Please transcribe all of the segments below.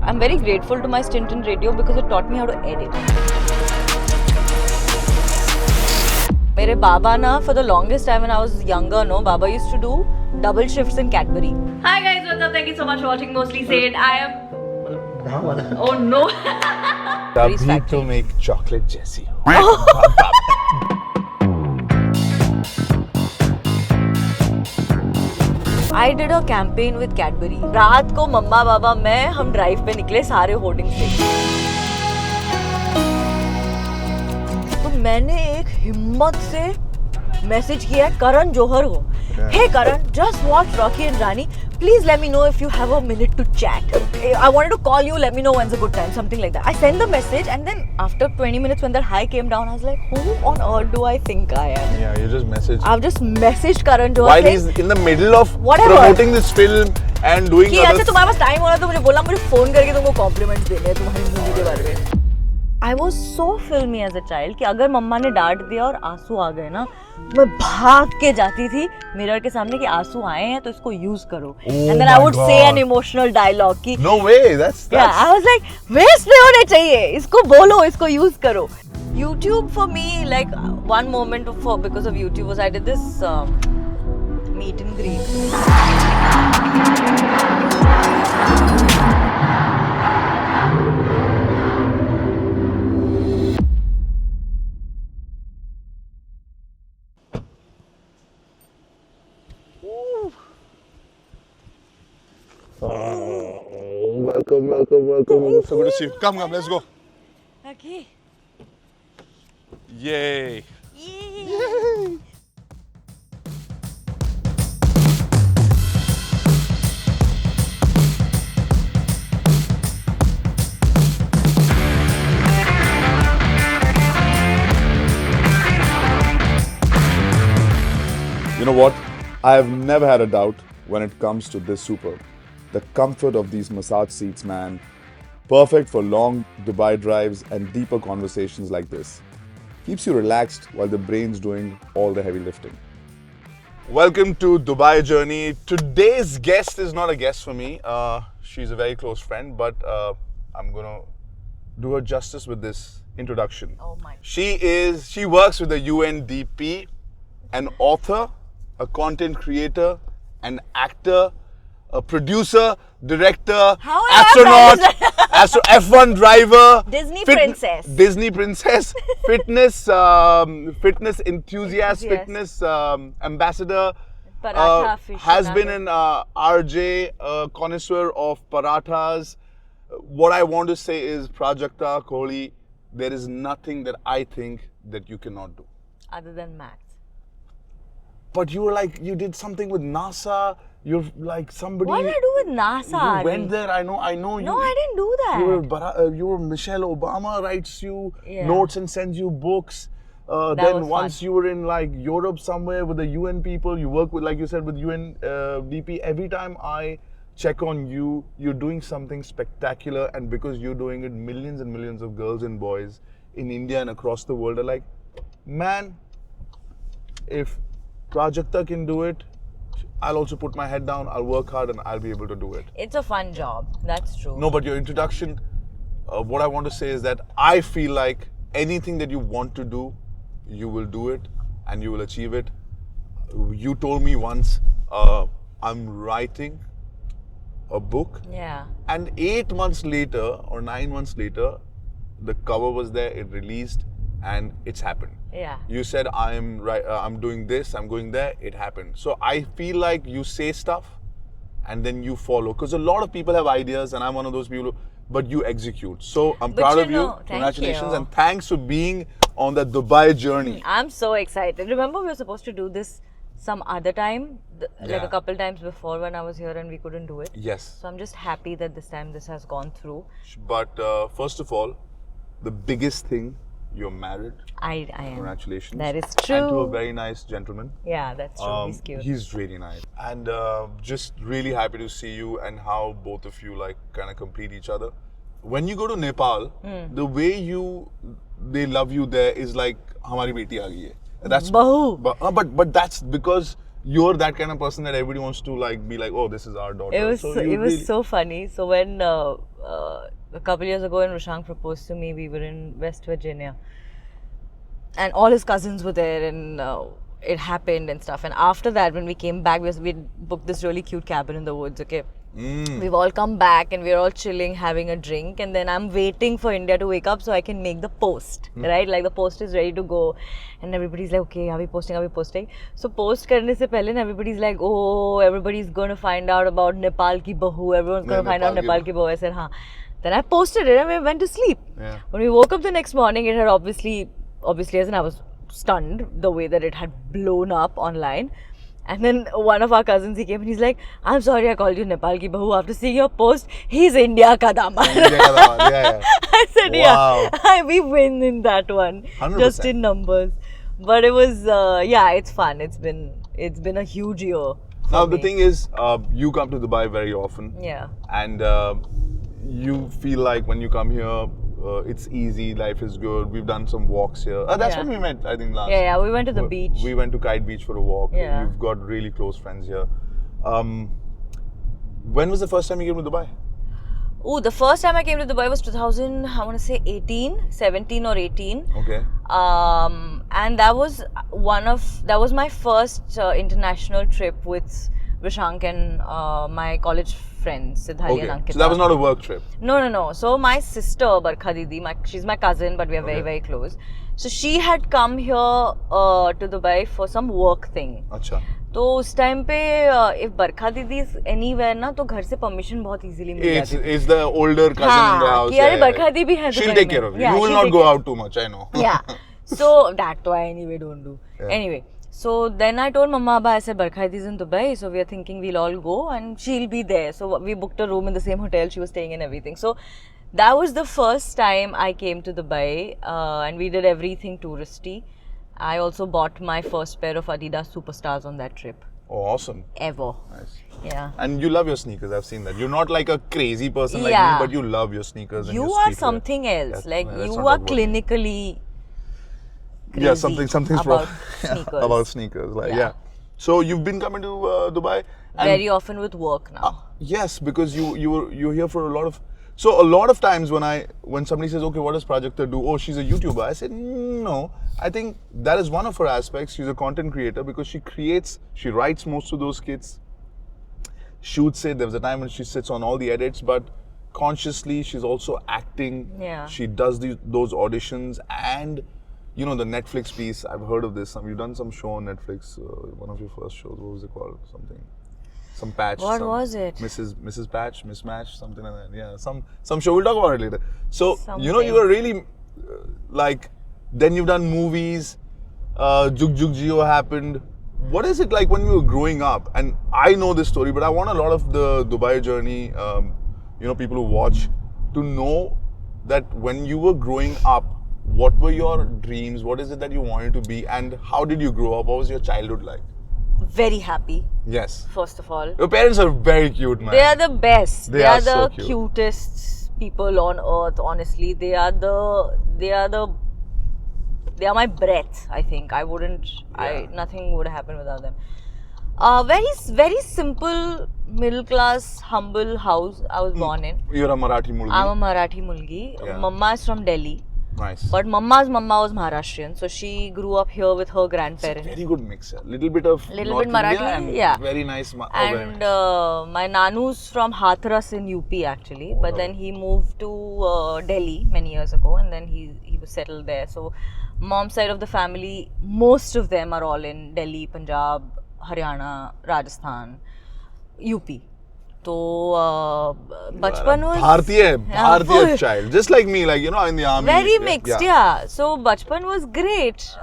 I'm very grateful to my stint in radio because it taught me how to edit. मेरे बाबा ना, for the longest time when I was younger, no, Baba used to do double shifts in Cadbury. Hi guys, what's up? Thank you so much for watching Mostly Said. I am. Oh no. तभी तो make chocolate जैसी हो. I did a campaign with Cadbury. रात को मम्मा बाबा मैं हम drive पे निकले सारे होर्डिंग से. तो मैंने एक हिम्मत से मैसेज किया है करण जौहर को. Hey Karan, just watch Rocky and Rani. Please let me know if you have a minute to chat. I wanted to call you, let me know when's a good time, something like that. I sent the message and then after 20 minutes when that hi came down, I was like, who on earth do I think I am? Yeah, you just messaged. I've just messaged Karan Johar. While he's in the middle of Whatever. promoting this film and doing कि other अच्छा तुम्हारे पास time हो रहा है तो मुझे बोला मुझे फोन करके तुमको कॉम्प्लीमेंट्स देने हैं तुम्हारी मूवी के बारे में. I was so filmy as a child कि अगर मम्मा ने डांट दिया और आंसू आ गए ना, मैं भाग के जाती थी मिरर के सामने कि आंसू आए हैं तो इसको यूज करो. And then I would say an emotional dialogue कि No way, that's yeah, I was like waste नहीं होने चाहिए, इसको बोलो, इसको यूज करो. YouTube for me, like one moment because of YouTube was I did this meet and greet. Welcome. So good to see you. Come, let's go. Okay. Yay. Yay. You know what? I have never had a doubt when it comes to this Superb. The comfort of these massage seats, man. Perfect for long Dubai drives and deeper conversations like this. Keeps you relaxed while the brain's doing all the heavy lifting. Welcome to Dubai Journey. Today's guest is not a guest for me. She's a very close friend, but I'm gonna do her justice with this introduction. Oh my. She works with the UNDP, an author, a content creator, an actor, a producer, director, astronaut, F1 driver, Disney princess, fitness enthusiast, fitness ambassador, has been an RJ, connoisseur of parathas. What I want to say is, Prajakta Kohli, there is nothing that I think that you cannot do. Other than maths. But you were like, you did something with NASA. You're like somebody. What did I do with NASA? You went there. I know you. No, I didn't do that. You were Michelle Obama writes you Yeah. notes and sends you books. Then once you were in like Europe somewhere with the UN people, you work with, like you said, with UNDP. Every time I check on you, you're doing something spectacular, and because you're doing it, millions and millions of girls and boys in India and across the world are like, man, if Prajakta can do it, I'll also put my head down, I'll work hard, and I'll be able to do it. It's a fun job, that's true. No, but your introduction, what I want to say is that I feel like anything that you want to do, you will do it and you will achieve it. You told me once, I'm writing a book. Yeah. And 8 months later or 9 months later, the cover was there, it released, and it's happened. Yeah. You said I'm doing this, I'm going there, it happened. So I feel like you say stuff and then you follow, because a lot of people have ideas and I'm one of those people, but you execute. So I'm proud of you. Congratulations, and thanks for being on the Dubai journey. I'm so excited. Remember we were supposed to do this some other time, like a couple times before when I was here and we couldn't do it. Yes. So I'm just happy that this time this has gone through. But first of all, the biggest thing, you're married. I am. Congratulations. That is true. And to a very nice gentleman. Yeah, that's true. He's cute. He's really nice. And just really happy to see you and how both of you like kind of complete each other. When you go to Nepal, the way they love you there is like, "Hamari beti aa gayi hai." That's Bahu. But that's because you're that kind of person that everybody wants to like be like, oh, this is our daughter. It was so funny. So when a couple years ago when Rishank proposed to me, we were in West Virginia. And all his cousins were there and it happened and stuff. And after that, when we came back, we booked this really cute cabin in the woods, okay? We've all come back and we're all chilling, having a drink. And then I'm waiting for India to wake up so I can make the post, right? Like the post is ready to go. And everybody's like, okay, are we posting? So post karne se pehle, everybody's like, oh, everybody's going to find out about Nepal ki bahu. Everyone's going to find out Nepal ki bahu. I said, haan. Then I posted it and we went to sleep. Yeah. When we woke up the next morning, it had obviously as in I was stunned the way that it had blown up online. And then one of our cousins, he came and he's like, I'm sorry I called you Nepal ki bahu. After seeing your post, he's India ka daamad. Yeah. I said, Wow. yeah, we win in that one. 100%. Just in numbers. But it was, it's fun. It's been a huge year. Now the thing is, you come to Dubai very often. Yeah. And you feel like when you come here, it's easy, life is good. We've done some walks here. That's when we met, I think, last. Yeah, we went to the beach. We went to Kite Beach for a walk. Yeah. You've got really close friends here. When was the first time you came to Dubai? Oh, the first time I came to Dubai was 17 or 18. Okay. And that was my first international trip with Rishank and my college friends, Siddharthi and Ankita. So that was not a work trip? No. So my sister, Barkha Didi, she's my cousin, but we are very, very close. So she had come here to Dubai for some work thing. Acha. तो उस time पे if Barkha Didi is anywhere ना तो घर से permission बहुत easily मिल जाती है. It's the older cousin in the house. कि अरे Barkha Didi भी है She'll take care of you. You will not go out too much, I know. Yeah. So that I anyway don't do. Yeah. Anyway. So then I told Mama Abba, I said Barkha Didi is in Dubai, so we are thinking we'll all go and she'll be there. So we booked a room in the same hotel she was staying in, everything. So that was the first time I came to Dubai and we did everything touristy. I also bought my first pair of Adidas Superstars on that trip. Oh, awesome. Ever. Nice. Yeah. And you love your sneakers, I've seen that. You're not like a crazy person like Yeah. me, but you love your sneakers and You your are streetwear. something else. Yeah, Like that's you not are that word. clinically crazy Yeah, something's about wrong. sneakers. About sneakers, like Yeah. So you've been coming to Dubai. And Very often with work now. yes, because you're here for a lot of. So a lot of times when somebody says, okay, what does Prajakta do? Oh, she's a YouTuber. I said, no. I think that is one of her aspects. She's a content creator because she writes most of those skits, shoots it. There was a time when she sits on all the edits, but consciously she's also acting. Yeah. She does those auditions and, you know, the Netflix piece. I've heard of this. You've done some show on Netflix. One of your first shows. What was it called? Some patch. What was it? Mrs. Patch, Mismatch, something like that. Yeah, some show. We'll talk about it later. So, you know, you Something. were really then you've done movies. Jug Jug Jio happened. What is it like when you were growing up? And I know this story, but I want a lot of the Dubai journey, people who watch, to know that when you were growing up, what were your dreams? What is it that you wanted to be? And how did you grow up? What was your childhood like? Very happy, Yes. first of all. Your parents are very cute, man. They are the best. They They are are so the cute. cutest people on earth, honestly. They are my breath, I think. Nothing would happen without them. Very, very simple, middle class, humble house I was born in. You're a Marathi mulgi. I'm a Marathi mulgi. Yeah. Mama is from Delhi. Nice. But Mama's mama was Maharashtrian, so she grew up here with her grandparents. Very good mix. Little bit of Little North bit Marathi, India and yeah. very nice. Very And nice. my nanu's from Hathras in UP actually, but then he moved to Delhi many years ago, and then he was settled there. So mom's side of the family, most of them are all in Delhi, Punjab, Haryana, Rajasthan, UP. So bachpan was Bharatiya full. child, just like me, like, you know, in the army. Very mixed, yeah. So bachpan was great.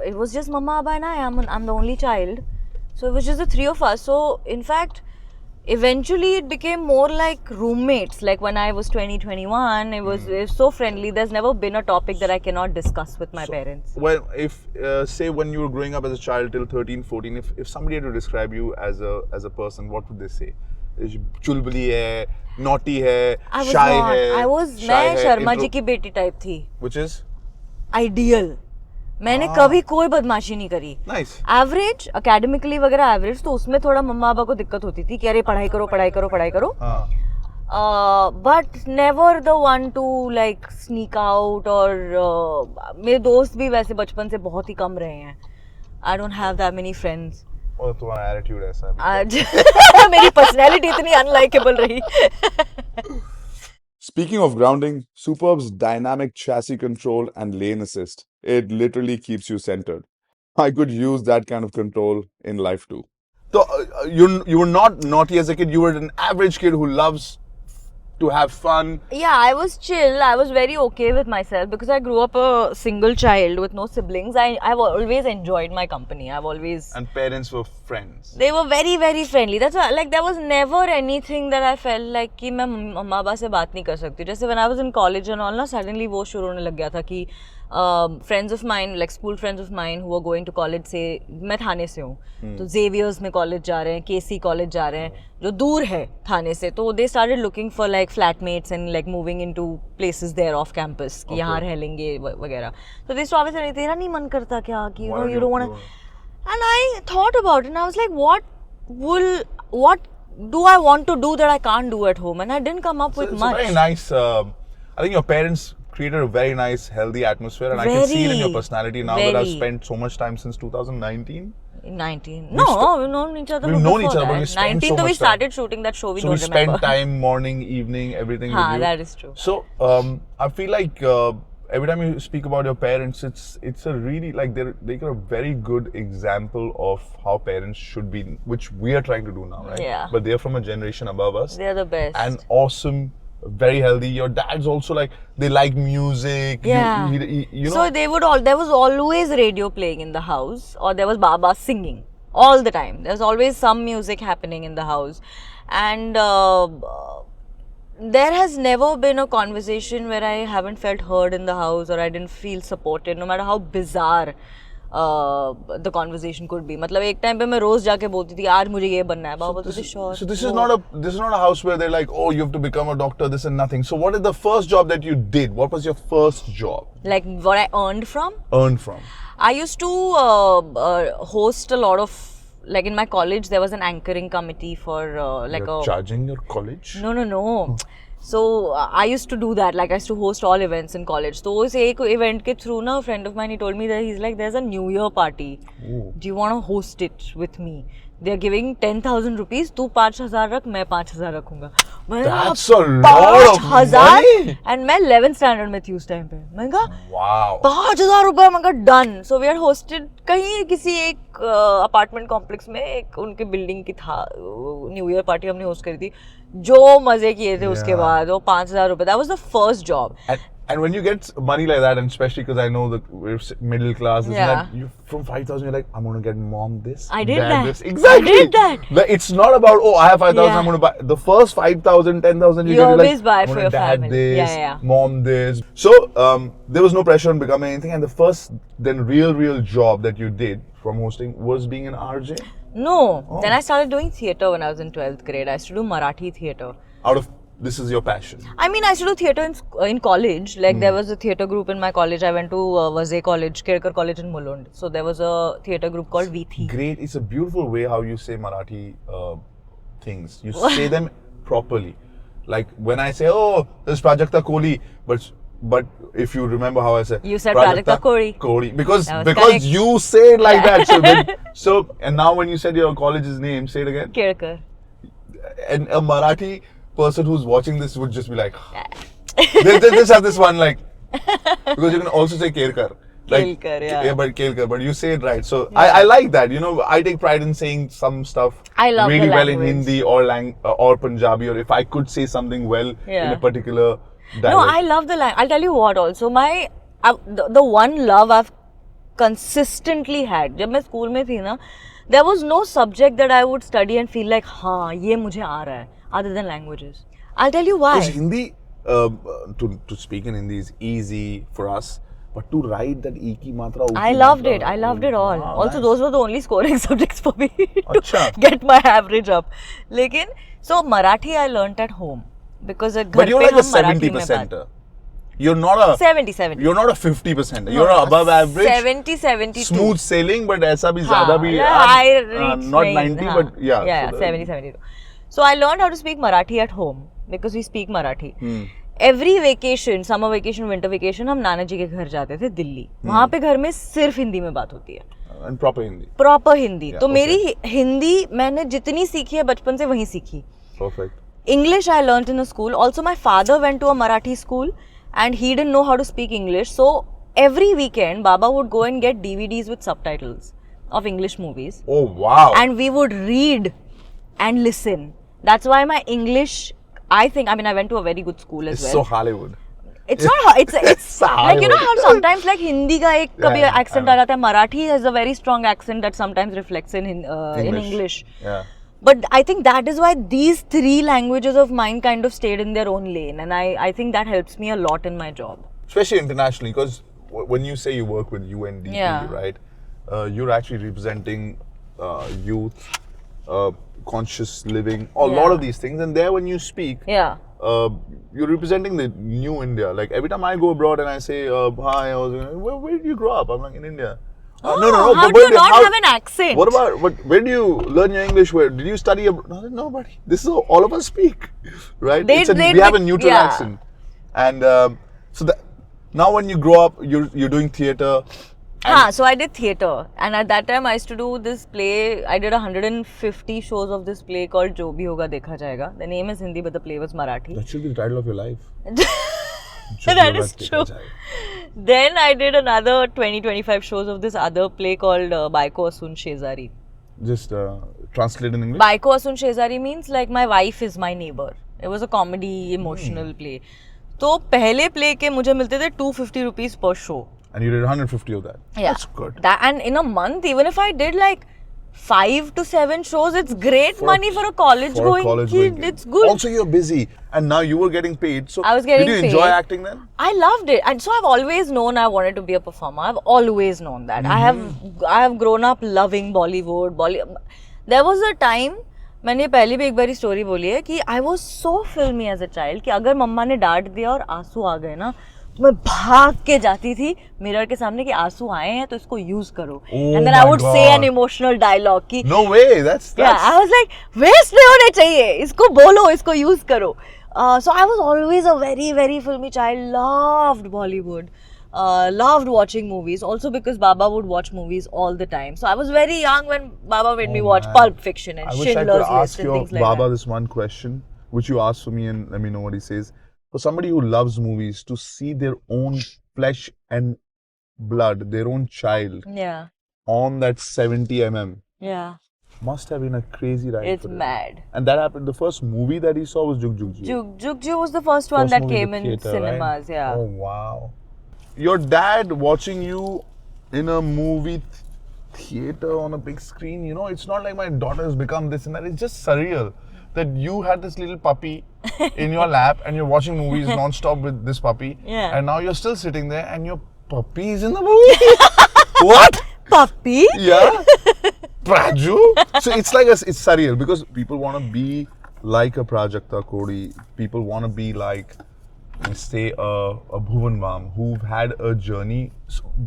It was just Mama, Abba and I'm the only child. So it was just the three of us. So in fact, eventually it became more like roommates. Like when I was 20-21, it was so friendly. There's never been a topic that I cannot discuss with my parents. Well, if say when you were growing up as a child till 13, 14, if somebody had to describe you as a person, what would they say? Chulbuli hai, naughty hai, I was shy not. hai. I was मैं शर्मा जी की बेटी type थी. Which is? Ideal. मैंने कभी कोई बदमाशी नहीं करी. Nice. एवरेज अकेडमिकली वगैरह एवरेज, तो उसमें थोड़ा मम्मा पापा को दिक्कत होती थी कि अरे पढ़ाई करो. हाँ. But never the one to like sneak out or मेरे दोस्त भी वैसे बचपन से बहुत ही कम रहे हैं. I don't have that many friends. और तुम्हारा एटीट्यूड ऐसा है. आज मेरी पर्सनैलिटी इतनी अनलाइकेबल रही. Speaking of grounding, Superb's dynamic chassis control and lane assist, it literally keeps you centered. I could use that kind of control in life too. So you were not naughty as a kid. You were an average kid who loves to have fun. Yeah, I was chill. I was very okay with myself because I grew up a single child with no siblings. I've always enjoyed my company. I've always... And parents were friends. They were very, very friendly. That's why, like, there was never anything that I felt like कि मैं मम्मा पापा से बात नहीं कर सकती. जैसे when I was in college and all ना, suddenly वो शुरू होने लग गया था कि friends of mine, like school friends of mine who were going to college से, मैं थाने से हूँ, तो Xavier's में college जा रहे हैं, KC college जा रहे हैं, जो दूर है थाने से, तो they started looking for like flatmates and like moving into places there off campus कि यहाँ रह लेंगे वगैरह. So they always say तेरा नहीं मन करता क्या कि you don't want to. And I thought about it and I was like, what do I want to do that I can't do at home? And I didn't come up with much. It's very nice. I think your parents created a very nice, healthy atmosphere, and I can see it in your personality now that I've spent so much time since 2019. 19. No, we've known each other. We've known each other, but we spent 19 so so we much started shooting that show. We so don't we remember. spent time, morning, evening, everything with you. That is true. So I feel like every time you speak about your parents, it's a really like they're a very good example of how parents should be, which we are trying to do now, right? Yeah. But they're from a generation above us. They're the best. And awesome. Very healthy. Your dad's also like they like music. Yeah. You know. So there was always radio playing in the house, or there was Baba singing all the time. There's always some music happening in the house, and there has never been a conversation where I haven't felt heard in the house or I didn't feel supported, no matter how bizarre the conversation could be. मतलब एक time पे मैं रोज जाके बोलती थी आज मुझे ये बनना है. बाबा बोलते थे sure. So this is not a house where they're like, oh, you have to become a doctor, this and nothing. So what is the first job that you did? What was your first job? Like what I earned from? I used to host a lot of, like in my college there was an anchoring committee for You're charging your college? No. So I used to do that. Like I used to host all events in college. So उस एक event के through ना, a friend of mine, he told me that he's like, there's a New Year party. Ooh. Do you want to host it with me? They're giving 10,000 rupees. तू 5,000 रख, मैं 5,000 रखूँगा. That's a lot of money. And मैं 11th standard में थी उस time पे. मैं कहा wow. 5,000 रुपए. मैं कहा done. So we had hosted कहीं किसी एक apartment complex में, एक उनके building की था New Year party हमने host करी थी. जो मजे किए थे उसके बाद वो 5,000 रुपए. That was the first job. And when you get money like that, and especially because I know that we're middle class, isn't that you from 5,000, you're like, I'm gonna get mom this. I did dad that. This. Exactly. I did that. Like, it's not about I have 5,000, I'm gonna buy the first 5,000, 10,000. You get always like, buy I'm for gonna your dad family. This, mom this. So there was no pressure on becoming anything, and the first then real job that you did from hosting was being an RJ. No. Then I started doing theatre when I was in 12th grade. I used to do Marathi theatre. This is your passion. I mean, I used to do theatre in college. Like there was a theatre group in my college. I went to Vazay College, Kirkar College in Mulund. So there was a theatre group called Vithi. Great. It's a beautiful way how you say Marathi things. You say them properly. Like when I say, oh, this is Prajakta Kohli, but if you remember how I said, you said Prajakta Kohli because correct. you say it like that. So and now when you said your college's name, say it again. Kirkar. And a Marathi person who's watching this would just be like, they just have this one like, because you can also say Kerkar. Like, Kelkar, but you say it right. So I like that. You know, I take pride in saying some stuff I love really the well in language. Hindi or Punjabi, or if I could say something well in a particular dialect. No, I love the language. I'll tell you what also. The one love I've consistently had, जब मैं school में थी ना, there was no subject that I would study and feel like, हाँ, ये मुझे आ रहा है, other than languages. I'll tell you why. Because Hindi, to speak in Hindi is easy for us. But to write that E ki matra, I loved it. I loved it all. Wow, also, nice. those were the only scoring subjects for me to Achha. get my average up. So Marathi I learnt at home because But you're like a 70%er. You're not a 70. You're not a 50%er. You're above average. 72. Smooth sailing, but ऐसा भी ज़्यादा भी not 90, but yeah. Yeah, 72. So I learned how to speak Marathi at home because we speak Marathi. Every vacation, summer vacation, winter vacation, हम नाना जी के घर जाते थे दिल्ली. वहाँ पे घर में सिर्फ हिंदी में बात होती है. And proper Hindi. Proper Hindi. Yeah, तो okay. मेरी हिंदी मैंने जितनी सीखी है बचपन से वहीं सीखी. Perfect. English I learnt in a school. Also my father went to a Marathi school and he didn't know how to speak English. So every weekend Baba would go and get DVDs with subtitles of English movies. Oh wow. And we would read and listen. That's why my English, I went to a very good school as It's well. so Hollywood. It's not, it's like, you know how sometimes like Hindi का एक कभी Yeah, accent आ जाता है. Marathi has a very strong accent that sometimes reflects in English. Yeah. But I think that is why these three languages of mine kind of stayed in their own lane, and I think that helps me a lot in my job. Especially internationally, because when you say you work with UNDP, Yeah. right? You're actually representing youth, conscious living, a lot of these things. And there, when you speak, Yeah. you're representing the new India. Like every time I go abroad and I say, "Hi," I was, where did you grow up? I'm like, in India. Oh, no. How but do you where not have an accent? What about? Where do you learn your English? Where did you study abroad? No, nobody. This is how all of us speak, right? They we have a neutral yeah. accent, and so that now when you grow up, you're doing theatre. So I did theatre, and at that time I used to do this play. I did 150 shows of this play called Jo Bhi Hoga Dekha Jayega. The name is Hindi, but the play was Marathi. That should be the title of your life. That is true. Then I did another 20-25 shows of this other play called Baiko Asun Shezari. Just translate in English. Baiko Asun Shezari means like my wife is my neighbor. It was a comedy, emotional play. तो पहले play के मुझे मिलते थे 250 rupees per show. And you did 150 of that. Yeah. That's good. That, and in a month, even if I did like 5 to 7 shows, it's great money for a college going kid. It's good. Also, you're busy, and now you were getting paid. So I was getting did you enjoy paid. acting then? I loved it, and so I've always known I wanted to be a performer. I've always known that. I have grown up loving Bollywood. There was a time, मैंने पहले भी एक बारी story बोली है कि I was so filmy as a child कि अगर मम्मा ने डांट दिया और आंसू आ गए ना, तो मैं भाग के जाती थी मिरर के सामने कि आंसू आए हैं तो इसको यूज करो. And then I would say an emotional dialogue कि No way, that's yeah, I was like waste नहीं होने चाहिए, इसको बोलो, इसको यूज करो. So I was always a very, very filmy child. Loved Bollywood. Loved watching movies. Also because Baba would watch movies all the time. So I was very young when Baba made me watch Pulp Fiction and Schindler's List and things like Baba that. this one question, which you asked for me, and let me know what he says. For somebody who loves movies, to see their own flesh and blood, their own child, Yeah. on that 70 mm, Yeah. must have been a crazy ride. It's for him. mad. And that happened. The first movie that he saw was Jug Jug Ji. Jug Ju was the first one that movie came in in the theatre, cinemas. right? Yeah. Oh wow! Your dad watching you in a movie theater on a big screen. You know, it's not like my daughter has become this and that. It's just surreal that you had this little puppy in your lap and you're watching movies non-stop with this puppy. Yeah. And now you're still sitting there and your puppy is in the movie. What? Puppy? Yeah. Praju. So it's like it's surreal because people want to be like a Prajakta Kodi. People want to be like, say, a Bhuvan Mam who've had a journey.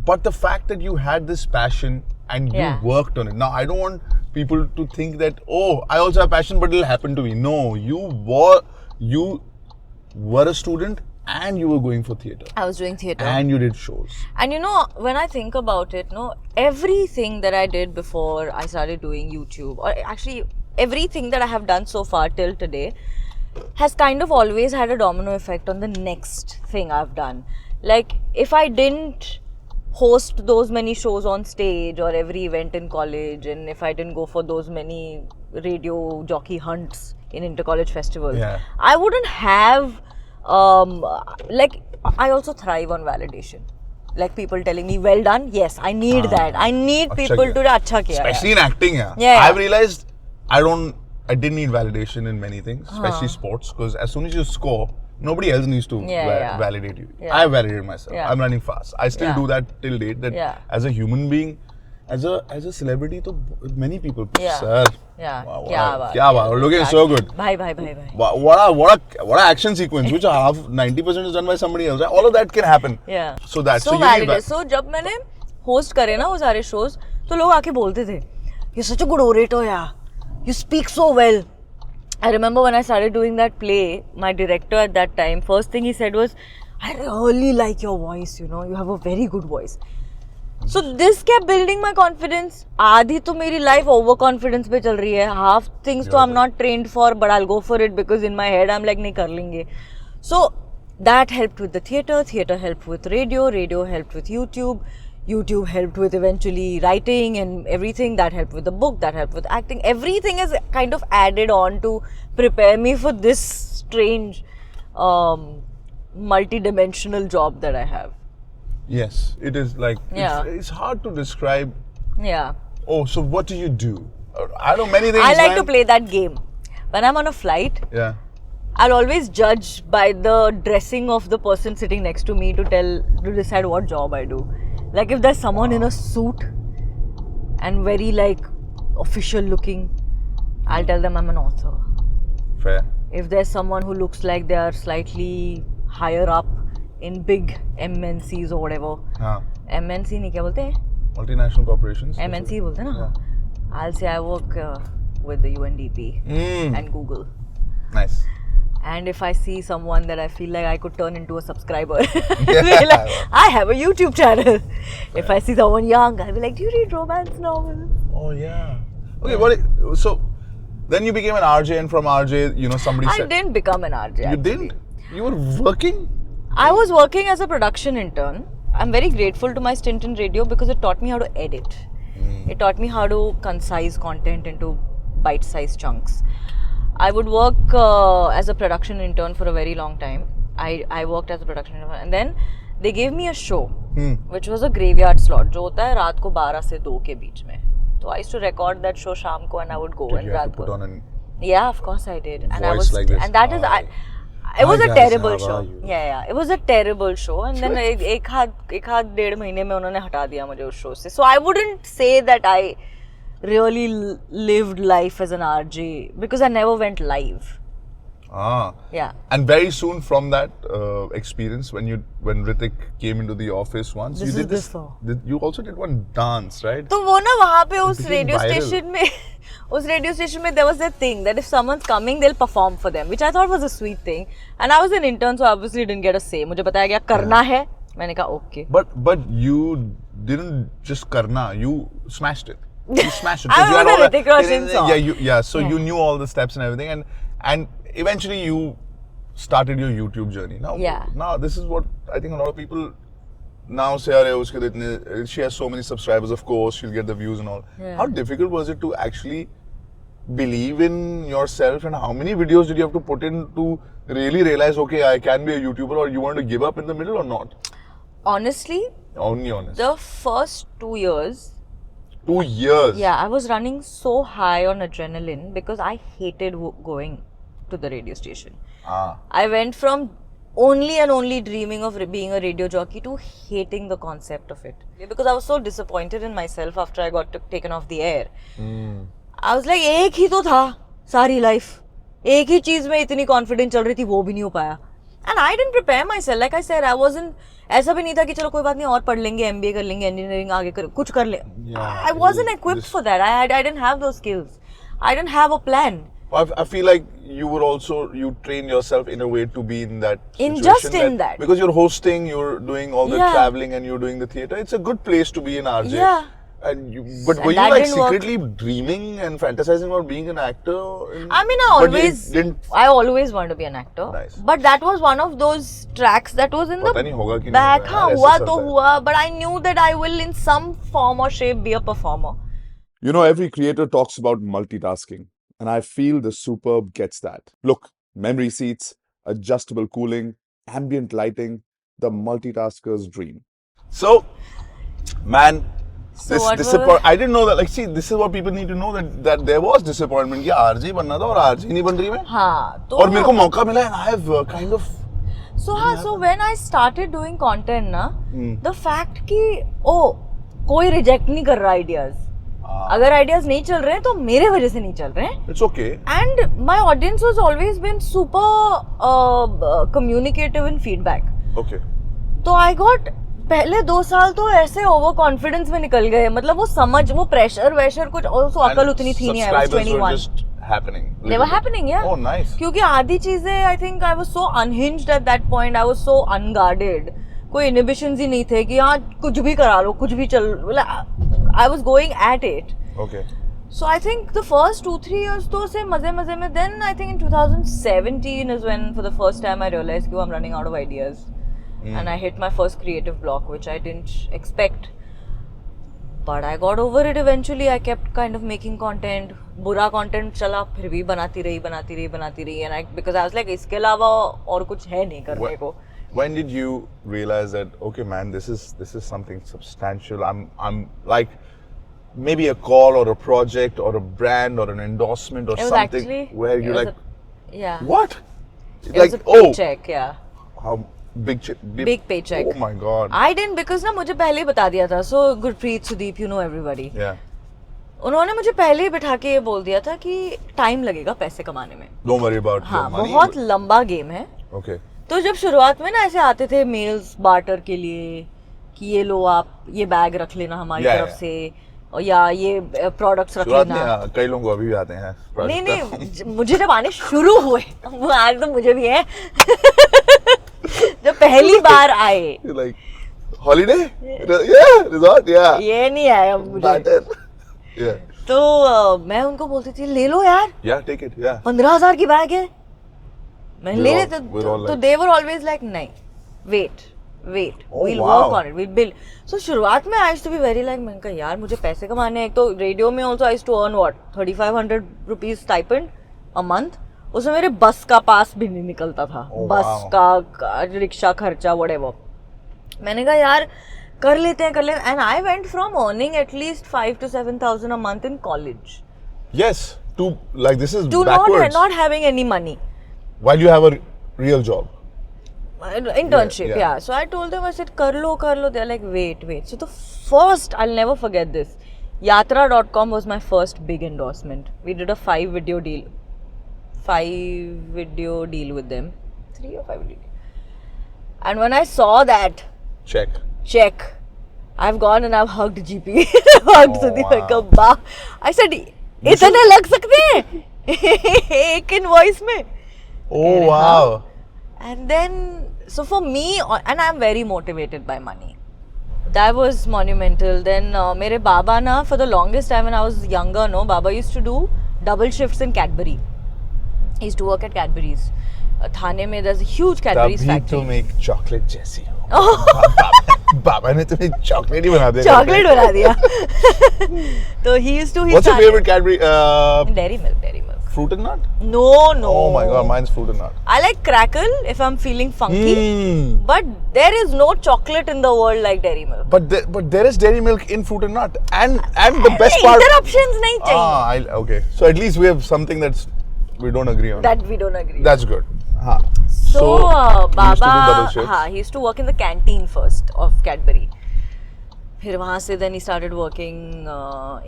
But the fact that you had this passion and you worked on it. Now, I don't want people to think that, oh, I also have passion, but it'll happen to me. No, you were a student and you were going for theatre. I was doing theatre. And you did shows. And you know, when I think about it, no, everything that I did before I started doing YouTube, or actually everything that I have done so far till today, has kind of always had a domino effect on the next thing I've done. Like, if I didn't host those many shows on stage or every event in college, and if I didn't go for those many radio jockey hunts in inter-college festivals, I wouldn't have, like, I also thrive on validation. Like people telling me, well done, yes, I need that. I need people to acha kiya. Especially in acting, Yeah. I've realized I didn't need validation in many things, especially sports, because as soon as you score, nobody else needs to validate you. I validate myself. I'm running fast. I still do that till date. That as a human being, as a celebrity, to many people, sir. Wow, wow, looking so good. Bye. What a action sequence, which half 90% is done by somebody else. All of that can happen. Yeah. So that's so valid. So जब मैंने host करे ना वो सारे shows, तो लोग आके बोलते थे, you're such a good orator, yeah. You speak so well. I remember when I started doing that play, my director at that time, first thing he said was, I really like your voice, you know, you have a very good voice. So this kept building my confidence. आधी तो मेरी life over confidence पे चल रही है. Half things तो I'm not trained for, but I'll go for it because in my head I'm like नहीं कर लेंगे. So that helped with the theatre. Theatre helped with radio. Radio helped with YouTube. YouTube helped with eventually writing and everything. That helped with the book. That helped with acting. Everything is kind of added on to prepare me for this strange, multi-dimensional job that I have. Yes, it is like it's hard to describe. Yeah. Oh, so what do you do? I know many things. I like to play that game. When I'm on a flight, Yeah. I'll always judge by the dressing of the person sitting next to me to decide what job I do. Like if there's someone in a suit and very like official looking, I'll tell them I'm an author. Fair. If there's someone who looks like they are slightly higher up in big MNCs or whatever, हाँ. MNC नहीं क्या बोलते हैं? Multinational corporations. MNC बोलते हैं ना? Yeah. I'll say I work with the UNDP and Google. Nice. And if I see someone that I feel like I could turn into a subscriber, be like, I have a YouTube channel. If I see someone young, I'll be like, do you read romance novels? Oh yeah. Okay, so then you became an RJ, and from RJ, you know, somebody I said didn't become an RJ. you actually. didn't. You were working. I was working as a production intern. I'm very grateful to my stint in radio because it taught me how to edit. It taught me how to concise content into bite-sized chunks. I would work as a production intern for a very long time. I worked as a production intern, and then they gave me a show, which was a graveyard slot, जो होता है रात को 12 से 2 के बीच में. So I used to record that show शाम को, and I would go Did and you have to रात put को. on an Yeah, of course I did, and I voice was, like this? and that is it was Hi a guys, terrible how show. are you? Yeah, it was a terrible show, and then एक हाथ 1.5 महीने में उन्होंने हटा दिया मुझे उस show से. So I wouldn't say that I really lived life as an RJ because I never went live. Ah. Yeah. And very soon from that experience, when Ritik came into the office once, This you is did this. before. You also did one dance, right? तो वो ना वहाँ पे उस became radio viral. station में there was that thing that if someone's coming they'll perform for them, which I thought was a sweet thing. And I was an intern, so obviously didn't get a say. मुझे बताया गया करना है, मैंने कहा okay. But you didn't just karna, you smashed it. You smashed it. I 'cause you had was all a Hrithik Roshan song. Yeah. So you knew all the steps and everything, and eventually you started your YouTube journey. Now this is what I think a lot of people now say. "Arey, uske to itne, she has so many subscribers. Of course, she'll get the views and all." Yeah. How difficult was it to actually believe in yourself, and how many videos did you have to put in to really realize, okay, I can be a YouTuber, or you want to give up in the middle or not? Honestly, Only honest. the first 2 years, 2 years. yeah, I was running so high on adrenaline because I hated going to the radio station. I went from only and only dreaming of being a radio jockey to hating the concept of it. Because I was so disappointed in myself after I got taken off the air. I was like, एक ही तो था सारी life. एक ही चीज में इतनी confident चल रही थी, वो भी नहीं हो पाया. And I didn't prepare myself. Like I said, I wasn't. ऐसा भी नहीं था कि चलो कोई बात नहीं और पढ़ लेंगे, MBA कर लेंगे, engineering आगे कुछ कर ले. I wasn't equipped for that. I didn't have those skills. I didn't have a plan. I feel like you train yourself in a way to be in that situation. Just in that. Because you're hosting, you're doing all the Yeah. traveling, and you're doing the theatre. It's a good place to be in RJ. Yeah. But And were you that like didn't work. secretly dreaming and fantasizing about being an actor? I mean, But it didn't. I always wanted to be an actor. Nice. But that was one of those tracks that was in पता नहीं होगा कि the नहीं back. होगा, हाँ, यार, हुआ ऐसा तो चलता है। हुआ. But I knew that I will in some form or shape be a performer. You know, every creator talks about multitasking, and I feel the Superb gets that. Look, memory seats, adjustable cooling, ambient lighting, the multitasker's dream. So, man. So what I didn't know that. Like, see, this is what people need to know, that there was disappointment. कि RJ बनना था और RJ नहीं बन रही मैं. हाँ, तो और मेरे को मौका मिला, and I have kind of. So when I started doing content ना, the fact कि कोई reject नहीं कर रहा ideas. अगर ideas नहीं चल रहे हैं तो मेरे वजह से नहीं चल रहे हैं. It's okay. And my audience was always been super communicative in feedback. Okay. तो I got पहले 2 साल तो ऐसे ओवर कॉन्फिडेंस में निकल गए. मतलब वो प्रेशर कुछ और अकल उतनी थी नहीं. I was 21. happening. They were happening, yeah. Oh, nice. क्योंकि आधी चीजें I think I was so unhinged at that point. I was so unguarded. कोई inhibitions ही नहीं थे कि हाँ कुछ भी करा लो, कुछ भी चल. I was going at it. Okay. So I think the first 2-3 years तो से मजे में. Then I think in 2017 is when for the first time I realized कि I'm running out of ideas. And I hit my first creative block, which I didn't expect. But I got over it eventually. I kept kind of making content. बुरा content चला, फिर भी बनाती रही. And because I was like, इसके अलावा और कुछ है नहीं करने को. When did you realize that, okay, man, this is something substantial? I'm like maybe a call or a project or a brand or an endorsement or It was something actually, where you're like, yeah. what? It Like, was a paycheck, yeah. how big paycheck. Oh my god. I didn't because ना मुझे पहले ही बता दिया था. So Gurpreet, Sudeep, you know everybody. Yeah. उन्होंने मुझे पहले ही बिठा के ये बोल दिया था कि टाइम लगेगा पैसे कमाने में. Don't worry about हाँ, the money. बहुत लंबा गेम है. Okay. तो जब शुरुआत में ना ऐसे आते थे मेल्स बार्टर के लिए कि ये लो आप ये बैग रख लेना हमारी तरफ से और या ये प्रोडक्ट्स रख शुरुआत लेना. में कई लोगों को अभी भी आते हैं. नहीं मुझे जब आने शुरू हुए आज तो मुझे भी है जब पहली बार आए. Like holiday? Yeah, resort, yeah. ये नहीं आया मुझे. Barter. Yeah. तो मैं उनको बोलती थी ले लो यार. Yeah, take it. Yeah. 15,000 की बैग है. मैं ले लेते तो they were always like नहीं wait Oh, we'll wow. work on it, we'll build. So शुरुआत में I used to be very like मैंने कहा यार मुझे पैसे कमाने हैं. एक तो रेडियो में also I used to earn what 3,500 rupees stipend a month. उसमें मेरे बस का पास भी नहीं निकलता था. बस का रिक्शा खर्चा whatever. मैंने कहा यार कर लेते हैं and I went from earning at least 5,000 to 7,000 a month in college. Yes, to like this is To backwards. not having any money. While you have a real job. Internship, yeah. So I told them, I said, kar lo. They're like, wait. So the first, I'll never forget this. Yatra.com was my first big endorsement. We did a 5-video deal with them. 3 or 5 video. And when I saw that check, I've gone and I've hugged GP. hugged Sudeep. Wow. I said, इतने लग सकते हैं एक invoice में. Oh wow. And then, so for me, and I'm very motivated by money. That was monumental. Then, मेरे बाबा ना, for the longest time when I was younger, no, Baba used to do double shifts in Cadbury. He used to work at Cadbury's. थाने में there's a huge Cadbury's factory. तभी तो make chocolate जैसी हो. बाबा ने तुम्हें chocolate ही बना दिया. Chocolate बना दिया. तो he used to. What's your favorite Cadbury? Dairy milk. Fruit and nut? No. Oh my god, mine's fruit and nut. I like crackle if I'm feeling funky. But there is no chocolate in the world like dairy milk. But there is dairy milk in fruit and nut. And the best part. Interruptions नहीं चाहिए. Okay. So at least we have something that's we don't agree on. That we don't agree. That's good. So Baba, he he used to work in the canteen first of Cadbury. फिर वहाँ से then he started working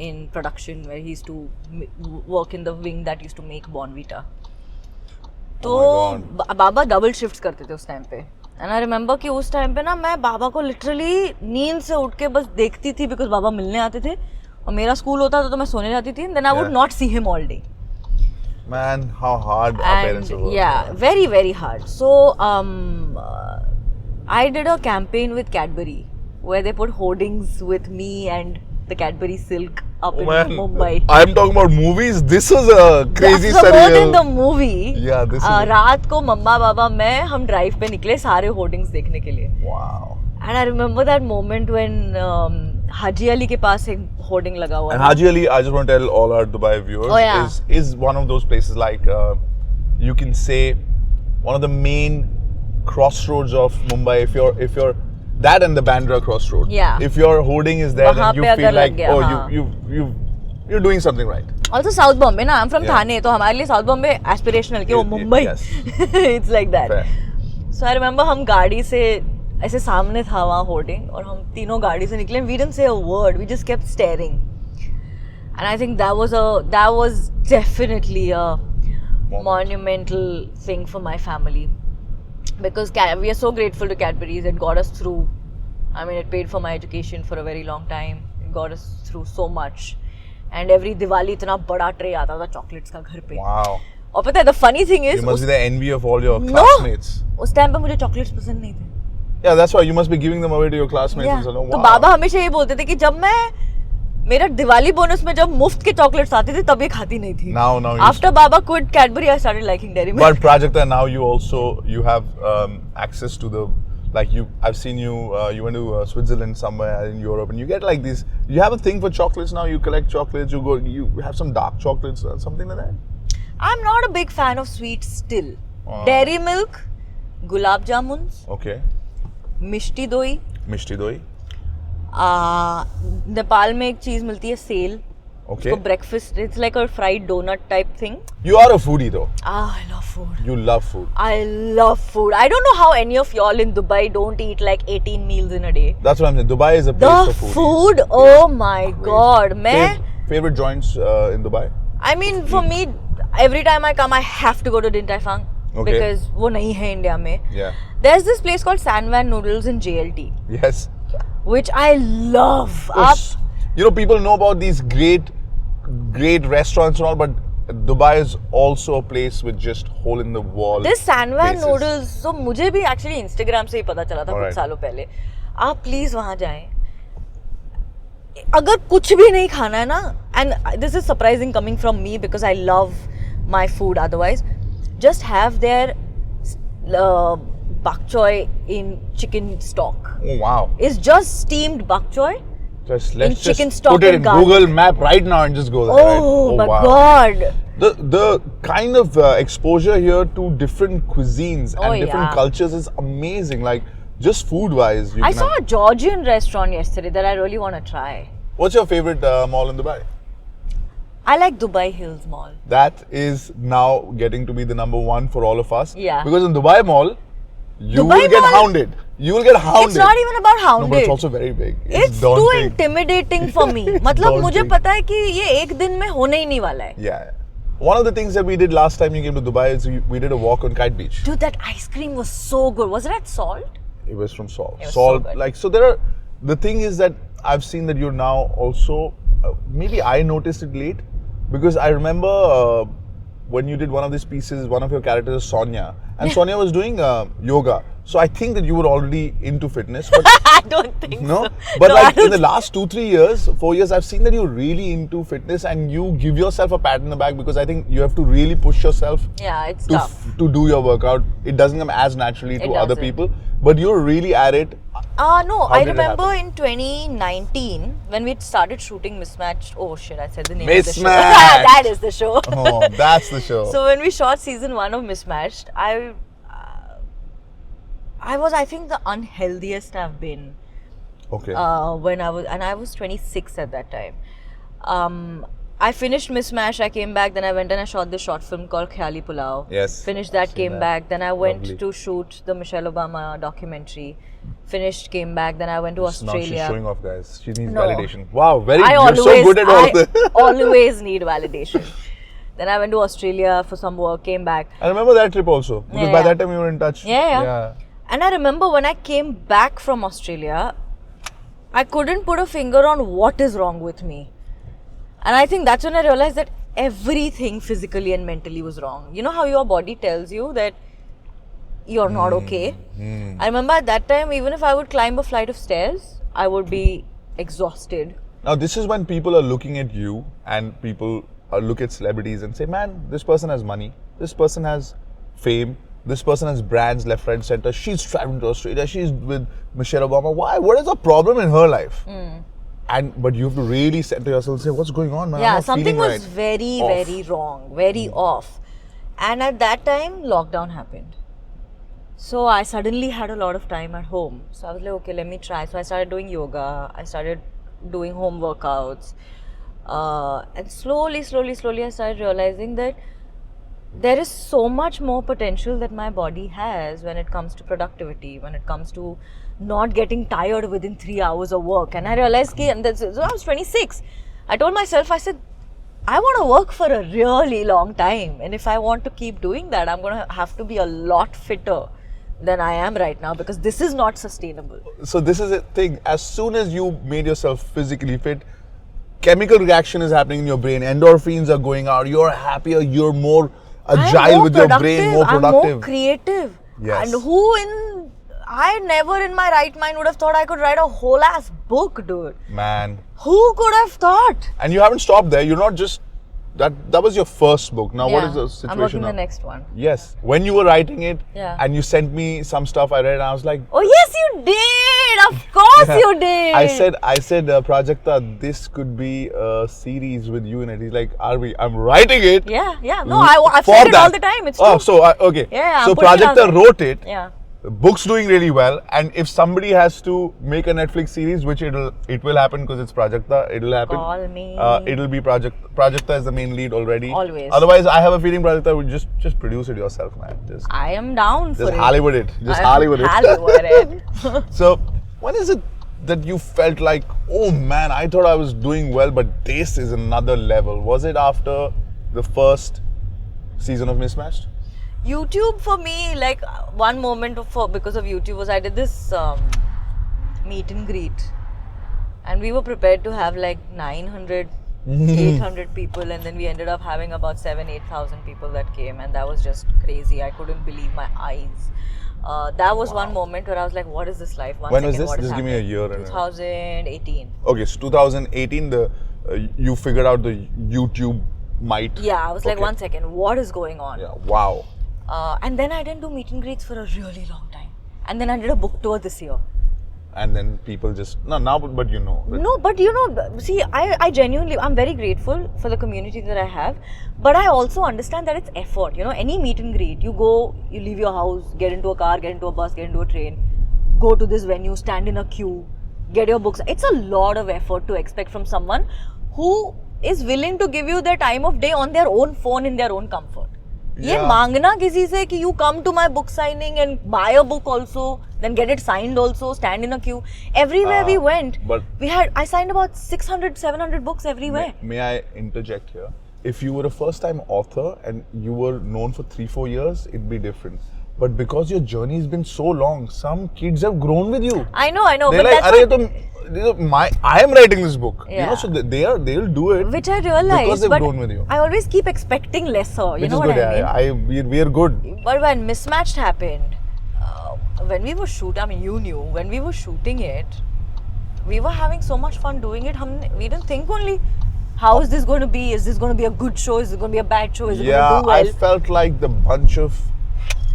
in production where he used to work in the wing that used to make Bonvita. तो बाबा double shifts करते थे उस time पे. And I remember कि उस टाइम पे ना मैं बाबा को literally नींद से उठ के बस देखती थी because बाबा मिलने आते थे और मेरा स्कूल होता था तो मैं सोने जाती थी. Then I would not see him all day. Man, how hard our parents were. Yeah, very very hard. So I did a campaign with Cadbury where they put hoardings with me and the Cadbury Silk up in Mumbai. I'm talking about movies. This was a crazy surreal. More surreal. than the movie. Yeah, this is. रात को मम्मा बाबा मैं हम drive पे निकले सारे hoardings देखने के लिए. Wow. And I remember that moment when Haji Ali के पास एक hoarding लगा हुआ. And Haji Ali, I just want to tell all our Dubai viewers, is one of those places like you can say one of the main crossroads of Mumbai. If you're that and the Bandra crossroad. Yeah. If your hoarding is there, then you feel like you're doing something right. Also South Bombay ना, I'm from Thane, तो हमारे लिए South Bombay aspirational कि वो Mumbai. Yes. It's like that. Fair. So I remember हम गाड़ी से ऐसे सामने था वहाँ hoarding और हम तीनों गाड़ी से निकले. We didn't say a word. We just kept staring. And I think that was definitely a monumental thing for my family. Because we are so grateful to Cadbury's. It got us through. I mean, it paid for my education for a very long time. It got us through so much. and every Diwali इतना बड़ा tray आता था chocolates का घर पे. Wow. और पता है the funny thing is You must be the envy of all your No! classmates. उस टाइम पे मुझे chocolates पसंद नहीं थे. Yeah, that's why you must be giving them away to your classmates Yeah. and so on. तो Wow. बाबा हमेशा ये बोलते थे कि जब मैं मेरा दिवाली बोनस में जब मुफ्त के चॉकलेट्स आते थे तब ये खाती नहीं थी. Now you After Baba quit Cadbury, I started liking Dairy Milk. But Prajakta, now you have access to the, like I've seen you went to Switzerland somewhere in Europe, and you get like these. You have a thing for chocolates now. You collect chocolates. You have some dark chocolates or something like that. I'm not a big fan of sweets still. Oh. Dairy Milk, Gulab Jamuns, Okay. Mishti Doi. Mishti doi. Nepal में एक चीज मिलती है cell. Okay. उसको breakfast. It's like a fried donut type thing. You are a foodie though. I love food. You love food. I love food. I don't know how any of y'all in Dubai don't eat like 18 meals in a day. That's what I'm saying. Dubai is a place The for foodies. food, oh my god, man. Favorite joints in Dubai? I mean, for me, every time I come, I have to go to Din Tai Fung. Okay. Because वो नहीं है India में. Yeah. There's this place called Sanvan Noodles in JLT, Yes. which I love. Yes. You know, people know about these great restaurants and all, but Dubai is also a place with just hole in the wall. This Sanvan places. Noodles, so मुझे भी actually Instagram से ही पता चला था कुछ Alright. सालों पहले. आप please वहाँ जाएं. अगर कुछ भी नहीं खाना है ना, and this is surprising coming from me because I love my food otherwise, just have their bak choy in chicken stock. Oh wow. It's just steamed bak choy. Let's chicken just stock put it and in garlic. Google Map right now and just go there. Right? Oh my wow. god. The kind of exposure here to different cuisines Oh, and different yeah. cultures is amazing. Like just food wise. I saw a Georgian restaurant yesterday that I really want to try. What's your favorite mall in Dubai? I like Dubai Hills Mall. That is now getting to be the number one for all of us. Yeah. Because in Dubai Mall, you Dubai will get Mall- hounded. You will get hounded. It's not even about No, hounded. but it's also very big. It's too daunting. intimidating for me. मतलब daunting. मुझे पता है कि ये एक दिन में होने ही नहीं वाला है. Yeah. One of the things that we did last time you came to Dubai is we did a walk on Kite Beach. Dude, that ice cream was so good. Was it at Salt? It was from Salt. It was Salt, so good. like, so there are, the thing is that I've seen that you're now also, maybe I noticed it late, because I remember when you did one of these pieces, one of your characters is Sonia, and Sonia was doing yoga. So I think that you were already into fitness, but I don't think no, so. but No, I like in don't the last 2-3 years, 4 years, I've seen that you're really into fitness and you give yourself a pat in the back because I think you have to really push yourself Yeah, it's to, tough. to do your workout. It doesn't come as naturally to It other doesn't. people, but you're really at it. No, How I did it remember in 2019 when we started shooting Mismatched. Oh shit, I said the name of the show. Mismatched. That is the show. Oh, that's the show. So when we shot season 1 of Mismatched, I was, I think, the unhealthiest I've been. Okay. When I was 26 at that time. I finished Mismatched, I came back, then I went and I shot this short film called Khayali Pulao. Yes, Finished that, seen came that. back, then I went Lovely. to shoot the Michelle Obama documentary. Finished, came back, then I went to Now she's Australia. showing off, guys. She needs No. validation. Wow, very. I You're so good at all I this. always need validation. Then I went to Australia for some work, came back. I remember that trip also because Yeah, by yeah. that time you were in touch. Yeah. And I remember when I came back from Australia, I couldn't put a finger on what is wrong with me. And I think that's when I realized that everything physically and mentally was wrong. You know how your body tells you that you're not okay? I remember at that time, even if I would climb a flight of stairs, I would be exhausted. Now this is when people are looking at you and people look at celebrities and say, man, this person has money, this person has fame, this person has brands left, right, center. She's traveling to Australia, she's with Michelle Obama. Why? What is the problem in her life? But you have to really center yourself and say, what's going on, man? I'm Yeah, not something feeling was right. very, Off. very wrong, very off. And at that time, lockdown happened. So I suddenly had a lot of time at home. So I was like, okay, let me try. So I started doing yoga. I started doing home workouts. And slowly, I started realizing that there is so much more potential that my body has when it comes to productivity, when it comes to not getting tired within 3 hours of work. And I realized, so I was 26. I told myself, I said, I want to work for a really long time. And if I want to keep doing that, I'm going to have to be a lot fitter than I am right now because this is not sustainable. So this is a thing. As soon as you made yourself physically fit, chemical reaction is happening in your brain. Endorphins are going out. You're happier. You're more I'm agile more with your brain, more I'm productive. more creative. Yes. And I never in my right mind would have thought I could write a whole ass book, dude. Man. Who could have thought? And you haven't stopped there. You're not just that was your first book. Now what Yeah, is the situation I'm working now? the next one. Yes. When you were writing it Yeah. and you sent me some stuff I read and I was like, Oh yes, you did. Of course you did. I said, Prajakta, this could be a series with you in it. He's like, Arvi, I'm writing it. Yeah. No, I've for said it all that. the time. It's Oh, true. so okay. Yeah, so I'm putting it out Prajakta there. wrote it. Yeah. The book's doing really well, and if somebody has to make a Netflix series, which it will happen because it's Prajakta, it'll happen. Call me. It'll be Prajakta is the main lead already. Always. Otherwise, I have a feeling Prajakta would just produce it yourself, man. Just I am down for it. Hollywood it. Just I'm Hollywood it. Hollywood it. So, when is it that you felt like, oh man, I thought I was doing well, but this is another level? Was it after the first season of Mismatched? YouTube for me, like one moment because of YouTube was I did this meet and greet, and we were prepared to have like 900, 800 people, and then we ended up having about 7,000-8,000 people that came, and that was just crazy. I couldn't believe my eyes. That was one moment where I was like, "What is this life?" When was this? Just give me a year. 2018. Okay, so 2018, you figured out the YouTube might. Yeah, I was like, Okay. 1 second, what is going on? Yeah. Wow. And then I didn't do meet and greets for a really long time. And then I did a book tour this year. And then people just now, but you know. No, but you know, see, I genuinely, I'm very grateful for the community that I have. But I also understand that it's effort. You know, any meet and greet, you go, you leave your house, get into a car, get into a bus, get into a train, go to this venue, stand in a queue, get your books. It's a lot of effort to expect from someone who is willing to give you their time of day on their own phone in their own comfort. ये Yeah. मांगना किसी से कि you come to my book signing and buy a book also, then get it signed also, stand in a queue. Everywhere we went, but- I signed about 600, 700 books everywhere. May I interject here? If you were a first-time author and you were known for 3-4 years, it'd be different. But because your journey has been so long, some kids have grown with you. I know, They're but like, that's "Arey, I am writing this book." You Yeah. know, so they'll do it. which I realized. because they've but grown with you. I always keep expecting lesser. You Which know is what good. I mean? We are good. But when Mismatched happened, when we were shooting, I mean, you knew, when we were shooting it, we were having so much fun doing it. We didn't think only, how is this going to be? Is this going to be a good show? Is it going to be a bad show? Is it Yeah, going to do well? I felt like the bunch of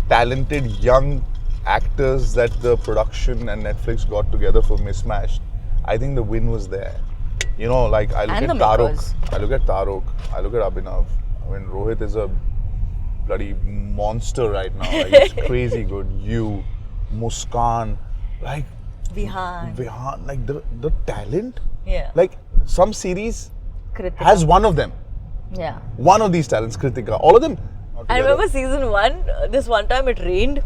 talented young actors that the production and Netflix got together for Mismatched, I think the win was there. You know, like I look And at the Tarok, makers. I look at Abhinav. I mean, Rohit is a bloody monster right now. Like, it's crazy good. You, Muskan, like Vihan. like the talent. Yeah. Like some series Kritika. has one of them. Yeah. One of these talents, Kritika. All of them. I remember season 1, this one time it rained.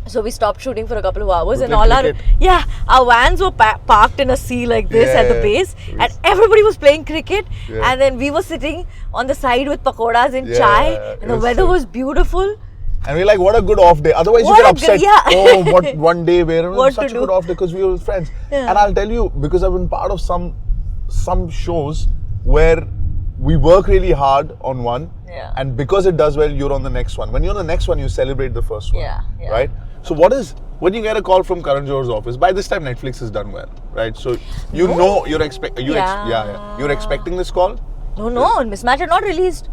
So we stopped shooting for a couple of hours, To and play all cricket. our vans were parked in a sea like this at the Yeah. base, and everybody was playing cricket, Yeah. and then we were sitting on the side with pakoras and Yeah, chai, it and the was weather so- was beautiful. And we're like, what a good off day. Otherwise, What you a get upset. good- yeah. Oh, what one day where What such to a good do? off day because we were with friends. Yeah. And I'll tell you, because I've been part of some shows where we work really hard on one, Yeah. and because it does well, you're on the next one. When you're on the next one, you celebrate the first one. Yeah, yeah. Right? So when you get a call from Karan Johar's office, by this time Netflix has done well, right? So you know you're you're expecting this call. No, Mismatch had not released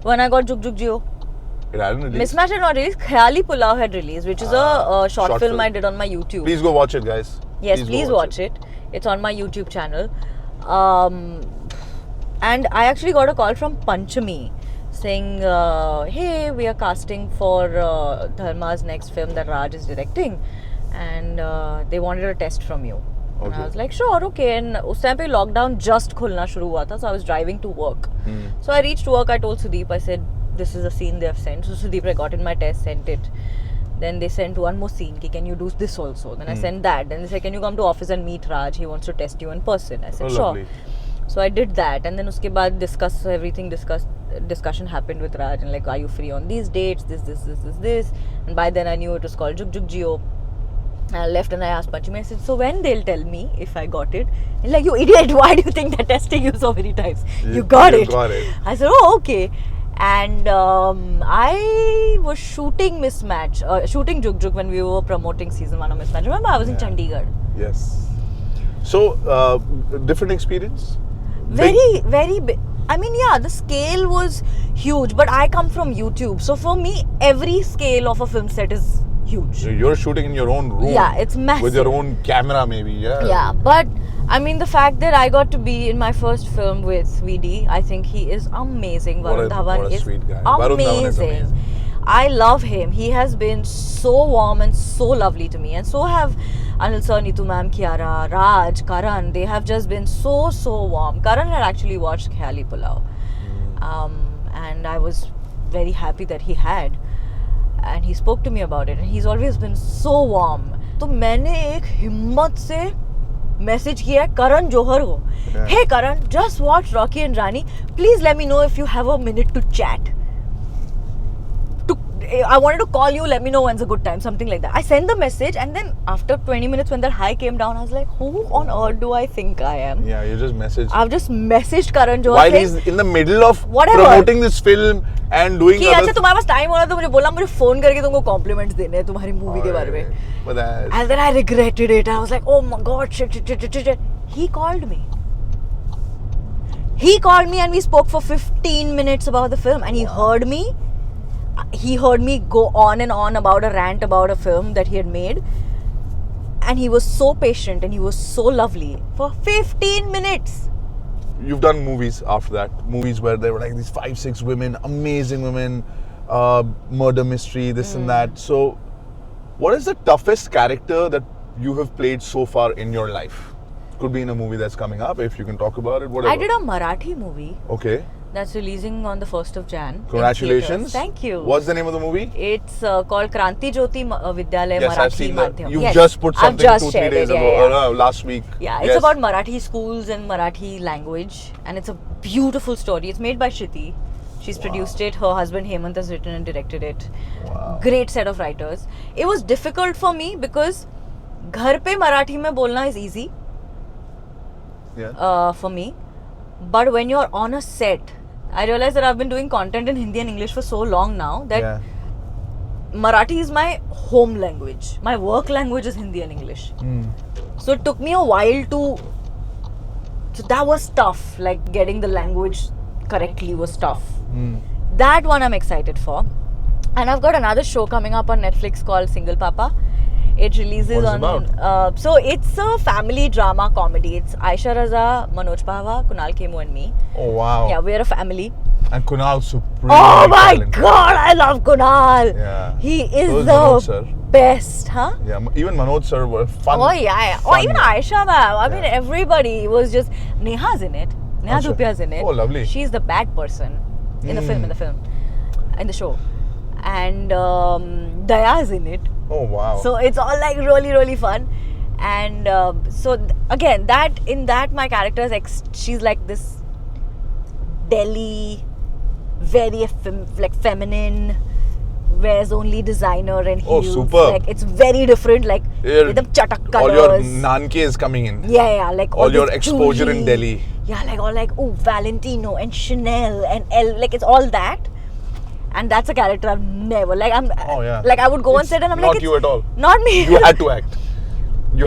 when I got Juk Juk Jio. It hadn't released. Mismatch had not released. Khayali Pulao had released, which is a short short film film. I did on my YouTube. Please go watch it, guys. Yes, go please watch it. It's on my YouTube channel. And I actually got a call from Panchami saying, hey, we are casting for Dharma's next film that Raj is directing, and they wanted a test from you. And I Okay. was like, sure, okay. And उस time पे lockdown just खुलना शुरू हुआ था, so I was driving to work. So I reached work, I told Sudeep, I said, this is a scene they have sent. So Sudeep, I got in my test, sent it. Then they sent one more scene, ki, can you do this also? Then I sent that. Then they said, can you come to office and meet Raj? He wants to test you in person. I said, Oh, sure. lovely. So I did that, and then uske baad discussion happened with Raj, and like, are you free on these dates? This. And by then I knew it was called Juk Juk Jio. And I left and I asked Panchami, I said, so when they'll tell me if I got it? And like, you idiot, why do you think they're testing you so many times? You got it. I said, oh, okay. And I was shooting shooting Jug Jug when we were promoting season 1 of Mismatch. Remember, I was in Chandigarh. Yes. So, different experience? Very big. I mean, yeah, the scale was huge, but I come from YouTube. So for me, every scale of a film set is huge. You're shooting in your own room. Yeah, it's massive. With your own camera, maybe. Yeah, but I mean, the fact that I got to be in my first film with VD, I think he is amazing. Varun Dhawan is sweet guy. Amazing. I love him. He has been so warm and so lovely to me. And so have Anil sir, Neetu ma'am, Kiara, Raj, Karan. They have just been so warm. Karan had actually watched Khayali Pulao. And I was very happy that he had. And he spoke to me about it. And he's always been so warm. तो मैंने एक हिम्मत से message किया है करण जौहर को. Hey Karan, just watch Rocky and Rani. Please let me know if you have a minute to chat. I wanted to call you, let me know when's a good time, something like that. I sent the message, and then after 20 minutes when that high came down, I was like, who on earth do I think I am? Yeah, you just messaged. I've just messaged Karan Johar. While he's in the middle of promoting this film and doing कि अच्छा तुम्हारे पास time हो रहा तो मुझे बोला मुझे phone करके तुमको कॉम्प्लीमेंट्स देने हैं तुम्हारी मूवी के बारे में. And then I regretted it. I was like, oh my god, shit. He called me. He called me and we spoke for 15 minutes about the film, and he heard me. He heard me go on and on about a rant about a film that he had made, and he was so patient and he was so lovely for 15 minutes. You've done movies after that, movies where there were like these 5-6 women, amazing women, murder mystery, this and that. So what is the toughest character that you have played so far in your life? Could be in a movie that's coming up, if you can talk about it, whatever. I did a Marathi movie. Okay. That's releasing on the 1st of Jan. Congratulations. Thank you. What's the name of the movie? It's called Kranti Jyoti Vidyalaya Yes, I've Marathi seen Madhyam. that. You've just put something I've just 2-3 days it, ago, last week. Yeah, it's about Marathi schools and Marathi language, and it's a beautiful story. It's made by Shriti. She's produced it. Her husband Hemant has written and directed it. Wow. Great set of writers. It was difficult for me because घर पे मराठी में बोलना is easy. For me, but when you're on a set, I realized that I've been doing content in Hindi and English for so long now that Marathi is my home language. My work language is Hindi and English. So it took me a while so that was tough, like getting the language correctly was tough. That one I'm excited for. And I've got another show coming up on Netflix called Single Papa. It releases on. So it's a family drama comedy. It's Aisha Raza, Manoj Pahwa, Kunal Khemu, and me. Oh wow! Yeah, we're a family. And Kunal supreme. Oh my god, I love Kunal. Yeah. He is so the best, huh? Yeah, even Manoj sir were fun. Oh yeah. Or even Aisha ma'am. I mean, everybody was just. Neha's in it. Neha Dhupia's in it. Oh, lovely. She's the bad person in the film. In the show. And Daya's in it. Oh wow! So it's all like really fun, and again my character is she's like this Delhi, very feminine, wears only designer and heels. Oh super! Like it's very different. Like एकदम चटक colors. All your nanke is coming in. Yeah. Like all your exposure jewelry. in Delhi. Yeah, like Valentino and Chanel and like it's all that. And that's a character I've never like. I would go on set and I'm like, not you at all. Not me. You had to act.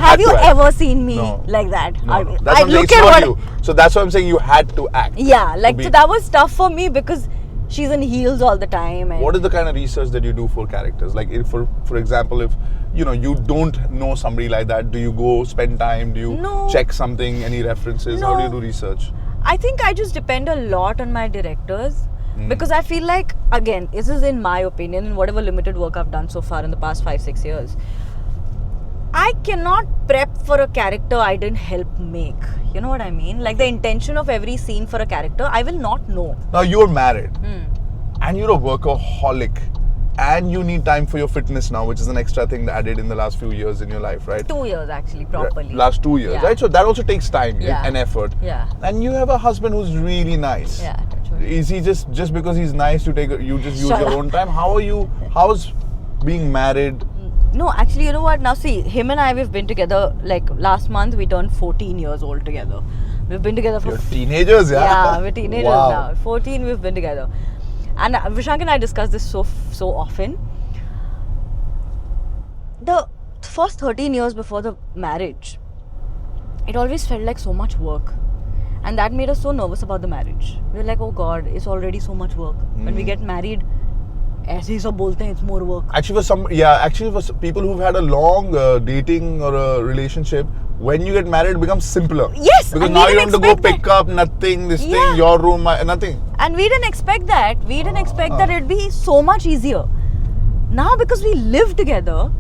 Have you ever seen me like that? No. That's what I'm saying. It's not you. So that's why I'm saying you had to act. Yeah, like so that was tough for me because she's in heels all the time. And what is the kind of research that you do for characters? Like, if for example, if you don't know somebody like that, do you go spend time? Do you check something? Any references? No. How do you do research? I think I just depend a lot on my directors. Because I feel like, again, this is in my opinion, in whatever limited work I've done so far in the past 5-6 years, I cannot prep for a character I didn't help make. You know what I mean? Like the intention of every scene for a character, I will not know. Now you're married and you're a workaholic and you need time for your fitness now, which is an extra thing added in the last few years in your life, right? 2 years actually, properly. Last 2 years, right? So that also takes time and effort. Yeah. And you have a husband who's really nice. Yeah. Is he just because he's nice you just use your own time? How's being married No, actually, you know what? Now see, him and I, we've been together, like last month we turned 14 years old together. We've been together for... You're teenagers, yeah? Yeah, we're teenagers Wow. now. 14 we've been together. And Vishank and I discuss this so often. The first 13 years before the marriage, it always felt like so much work. And that made us so nervous about the marriage. We were like, oh God, it's already so much work. When we get married, ऐसे ही सब बोलते हैं, it's more work. Actually, for some people who've had a long dating or a relationship, when you get married, it becomes simpler. Yes, because and now we you don't didn't have to go expect pick up nothing, this Yeah. thing, your room, nothing. And we didn't expect that. We didn't expect that it'd be so much easier. Now, because we live together,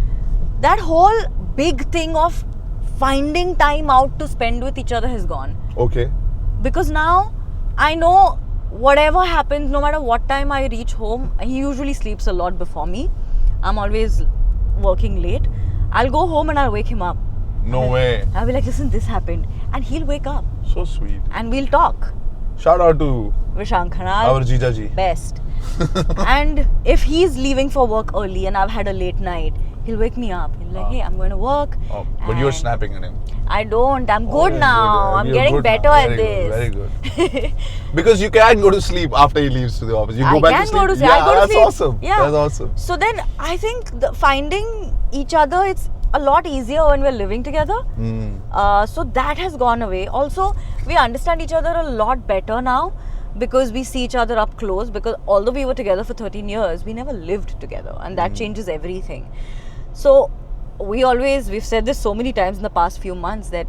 that whole big thing of finding time out to spend with each other has gone. Okay. Because now I know whatever happens, no matter what time I reach home, he usually sleeps a lot before me. I'm always working late. I'll go home and I'll wake him up. No way. I'll be like, listen, this happened. And he'll wake up So sweet. and we'll talk. Shout out to Vishank Khanal. our Jijaji. Best. And if he's leaving for work early and I've had a late night, he'll wake me up. He'll be like, hey, I'm going to work. Oh, but you're and snapping at him. I don't. I'm good Oh, now. good. I'm You're getting good better now. at Very this. good. Very good. Because you can go to sleep after he leaves to the office. You go I back can to sleep. go to sleep. Yeah, I go to that's sleep. awesome. Yeah. That's awesome. So then I think finding each other, it's a lot easier when we're living together. So that has gone away. Also, we understand each other a lot better now because we see each other up close. Because although we were together for 13 years, we never lived together, and that changes everything. So we've said this so many times in the past few months that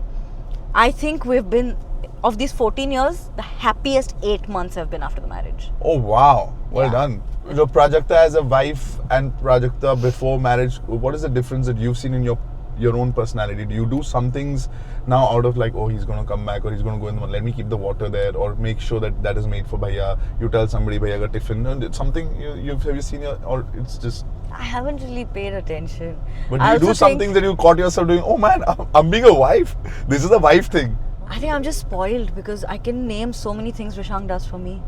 I think we've been, of these 14 years, the happiest 8 months have been after the marriage. Oh, wow. Well Yeah. done. So Prajakta as a wife and Prajakta before marriage, what is the difference that you've seen in your own personality? Do you do some things now out of like, oh, he's going to come back or he's going to go in the morning, let me keep the water there, or make sure that is made for Bhaiya? You tell somebody Bhaiya got tiffin. Something have you seen, or it's just... I haven't really paid attention. But I you do also some think- things that you caught yourself doing, oh man, I'm being a wife. This is a wife thing. I think I'm just spoiled because I can name so many things Vishank does for me.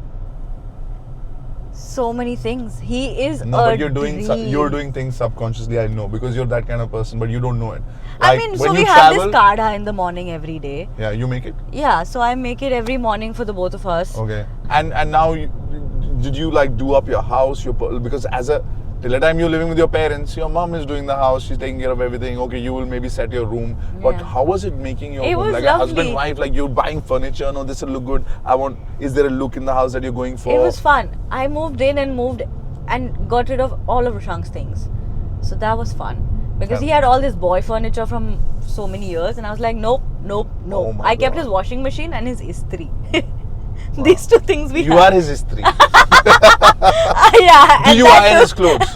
So many things. He is No, a but you're doing things subconsciously, I know, because you're that kind of person, but you don't know it. I Like, mean, when so you we have travel- this kadha in the morning every day. Yeah, you make it. Yeah, so I make it every morning for the both of us. Okay. And now, did you like do up your house? Because till the time you're living with your parents, your mom is doing the house, she's taking care of everything. Okay, you will maybe set your room. But Yeah. how was it making your It home? was Like lovely. a husband, wife, like you're buying furniture, no, this will look good. Is there a look in the house that you're going for? It was fun. I moved in and got rid of all of Vishank's things. So that was fun. Because he had all this boy furniture from so many years, and I was like, nope. Oh my I kept God. his washing machine and his istri. These two things we You had. are his istri. Yeah. Do and you that iron too. his clothes?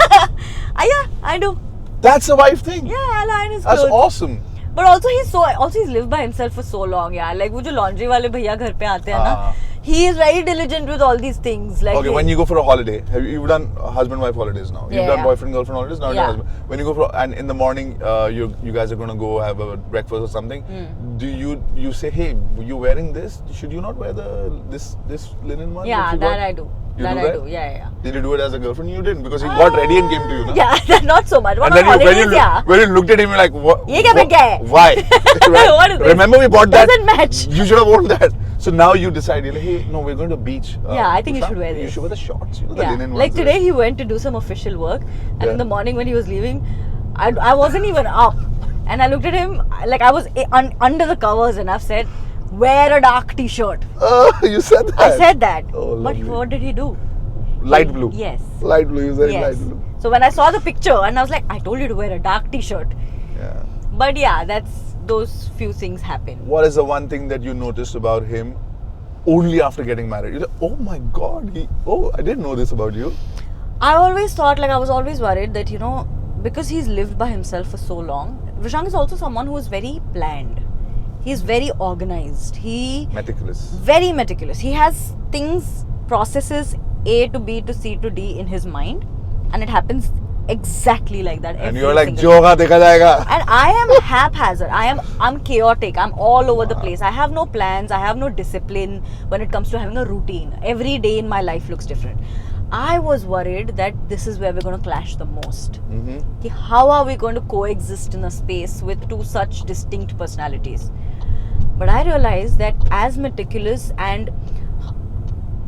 Yeah, I do. That's a wife thing. Yeah, I'll iron his That's clothes. awesome. But also he's lived by himself for so long, yeah. Like वो जो laundry वाले भैया घर पे आते हैं ना, he is very diligent with all these things. Like Okay, when you go for a holiday, you've done husband-wife holidays now. You've done Yeah. boyfriend-girlfriend holidays now. Yeah. When you go for and in the morning, you guys are gonna go have a breakfast or something. Do you say, hey, you're wearing this? Should you not wear this linen one? yeah, you that got? I do. You That do I that? do. Yeah. Did you do it as a girlfriend? You didn't because he got ready and came to you. No? Yeah, not so much. But And then on when holidays, yeah. when you looked at him, you're like, what? ये क्या पहन के आया है? Why? What is this? Remember we bought that? Doesn't match. You should have worn that. So now you decide, you're like, hey, no, we're going to the beach. Yeah, I think you Usha, should wear You this. should wear the shorts. You know, the Yeah. linen Like ones. today, he went to do some official work, and Yeah. in the morning when he was leaving, I wasn't even up, and I looked at him like I was under the covers, and I've said, wear a dark T-shirt. You said that. I said that. Oh, But lovely. what did he do? Light blue. Yes. Light blue. He's wearing Yes. light blue. So when I saw the picture, and I was like, I told you to wear a dark T-shirt. Yeah. But yeah, those few things happen. What is the one thing that you noticed about him only after getting married? You're like, oh my God. I didn't know this about you. I always thought, I was always worried that, because he's lived by himself for so long, Vishank is also someone who is very planned. He's very organized. Meticulous. Very meticulous. He has processes A to B to C to D in his mind, and it happens exactly like that. And every you're like, single jo hoga dekha jayega. And I am haphazard. I'm chaotic. I'm all over the place. I have no plans. I have no discipline when it comes to having a routine. Every day in my life looks different. I was worried that this is where we're going to clash the most. Mm-hmm. Ki how are we going to coexist in a space with two such distinct personalities? But I realized that as meticulous and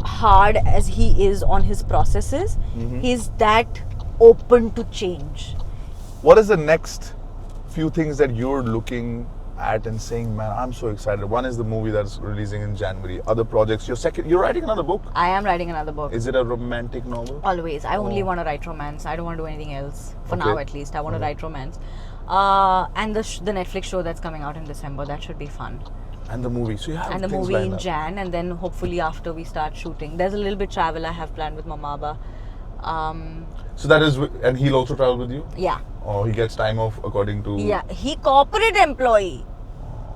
hard as he is on his processes, he's that open to change. What is the next few things that you're looking at and saying, man, I'm so excited? One is the movie that's releasing in January. Other projects. You're writing another book. I am writing another book. Is it a romantic novel? Always. I only want to write romance. I don't want to do anything else. For now, at least. I want to write romance. And the Netflix show that's coming out in December, that should be fun. And the movie. So you have And the things movie lined in up. Jan, and then hopefully after we start shooting. There's a little bit travel I have planned with Mamaba. So that is, and he'll also travel with you? Yeah. Or he gets time off according to Yeah. He corporate employee.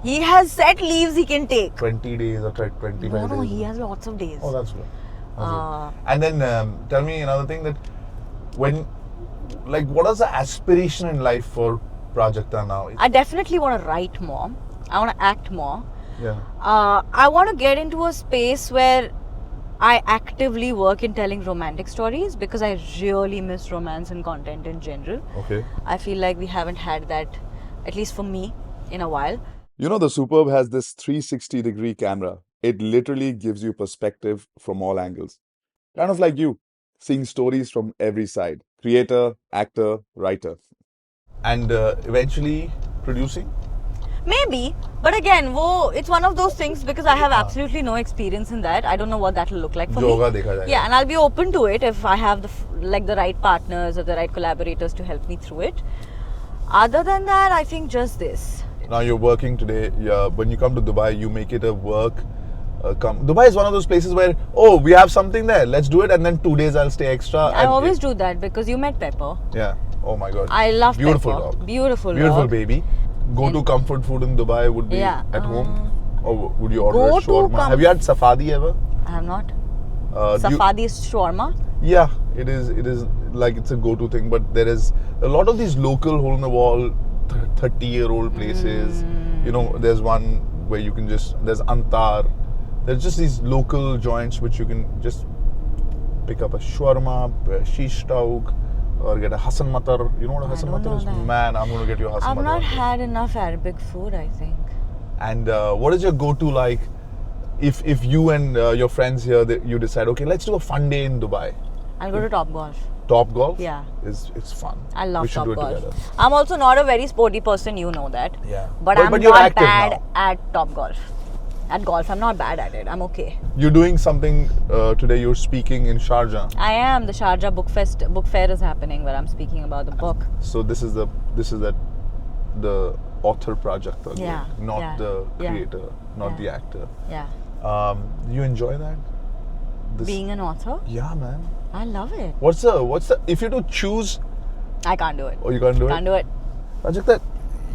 He has set leaves he can take. 20 days or 25 days? No, he has lots of days. Oh, that's good. And then tell me another thing, that what is the aspiration in life for Prajakta now? I definitely want to write more. I want to act more. Yeah. I want to get into a space where I actively work in telling romantic stories, because I really miss romance and content in general. Okay. I feel like we haven't had that, at least for me, in a while. You know, the Superb has this 360-degree camera. It literally gives you perspective from all angles. Kind of like you, seeing stories from every side. Creator, actor, writer. And eventually producing? Maybe, but again, it's one of those things, because I have absolutely no experience in that. I don't know what that will look like for Yoga me. dekha jayega. Yeah, and I'll be open to it if I have the right partners or the right collaborators to help me through it. Other than that, I think just this. Now you're working today. Yeah, when you come to Dubai, you make it a work. Dubai is one of those places where, we have something there, let's do it, and then 2 days I'll stay extra. I always do that, because you met Pepper. Yeah. Oh my God. I love Beautiful Pepper. dog. Beautiful Beautiful dog. baby. Go-to comfort food in Dubai would be at home, or would you order a go-to shawarma? Have you had Safadi ever? I have not. Do you- Safadi is shawarma. Yeah, it is. It is like it's a go-to thing, but there is a lot of these local hole-in-the-wall, 30-year-old places. You know, there's one where you can there's Antar. There's just these local joints which you can just pick up a shawarma, a shish tauk, or get a Hassan Matar. You know what a Hassan don't Matar is? know that. Man, I'm going to get you a Hassan I've Matar. not had enough Arabic food, I think. And what is your go-to like? If you and your friends here, you decide, okay, let's do a fun day in Dubai. I'll go to Top Golf. Top golf? Yeah. It's fun. I love We should Top do it Golf. together. I'm also not a very sporty person, you know that. Yeah. But But I'm you're not active bad now. at Top Golf. At golf, I'm not bad at it. I'm okay. You're doing something today. You're speaking in Sharjah. I am. The Sharjah book fair is happening, where I'm speaking about the book. So this is the author project, Yeah, not yeah, the yeah, creator, not yeah. the actor. Yeah. You enjoy that? Being an author, Yeah, man. I love it. What's the if you had to choose? I can't do it. Oh, you can't do Can't it. do it. Prajakta,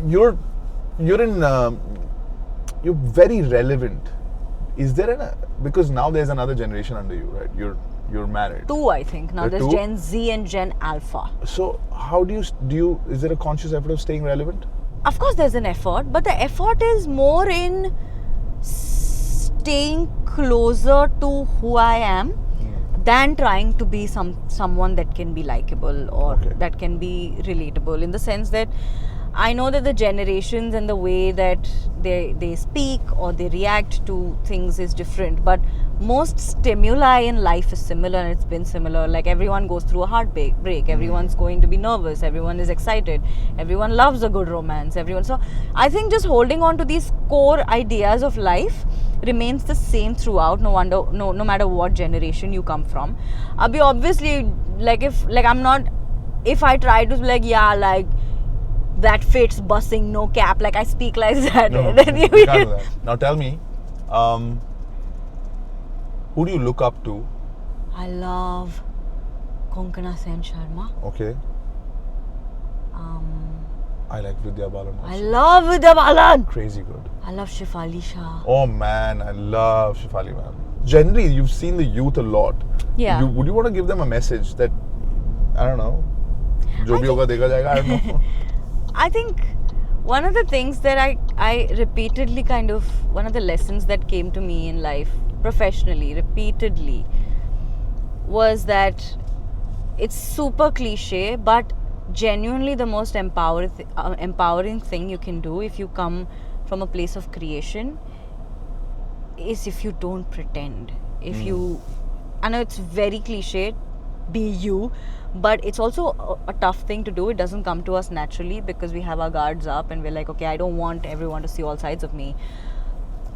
you're very relevant. Is there because now there's another generation under you, right? You're married. Two, I think. Now There are there's two? Gen Z and Gen Alpha. So how do you is there a conscious effort of staying relevant? Of course, there's an effort, but the effort is more in staying closer to who I am than trying to be someone that can be likable or Okay. that can be relatable, in the sense that I know that the generations and the way that they speak or they react to things is different, but most stimuli in life is similar, and it's been similar. Like, everyone goes through a heartbreak, everyone's going to be nervous, everyone is excited, everyone loves a good romance, so I think just holding on to these core ideas of life remains the same throughout, no matter what generation you come from. Obviously, if I try to that fits, busing, no cap, like I speak like that, No, then you can't do that. Now tell me, who do you look up to? I love Konkana Sen Sharma. Okay. I like Vidya Balan also. I love Vidya Balan. Crazy good. I love Shefali Shah. Oh man, I love Shefali ma'am. Generally, you've seen the youth a lot. Yeah. Would you want to give them a message that, I don't know, jo bhi hoga dekha jayega, I don't know. I think one of the things that I repeatedly one of the lessons that came to me in life, professionally, repeatedly, was that it's super cliche, but genuinely the most empowering thing you can do if you come from a place of creation is if you don't pretend. If you, I know it's very cliche, be you, but it's also a tough thing to do. It doesn't come to us naturally because we have our guards up and we're like, okay, I don't want everyone to see all sides of me.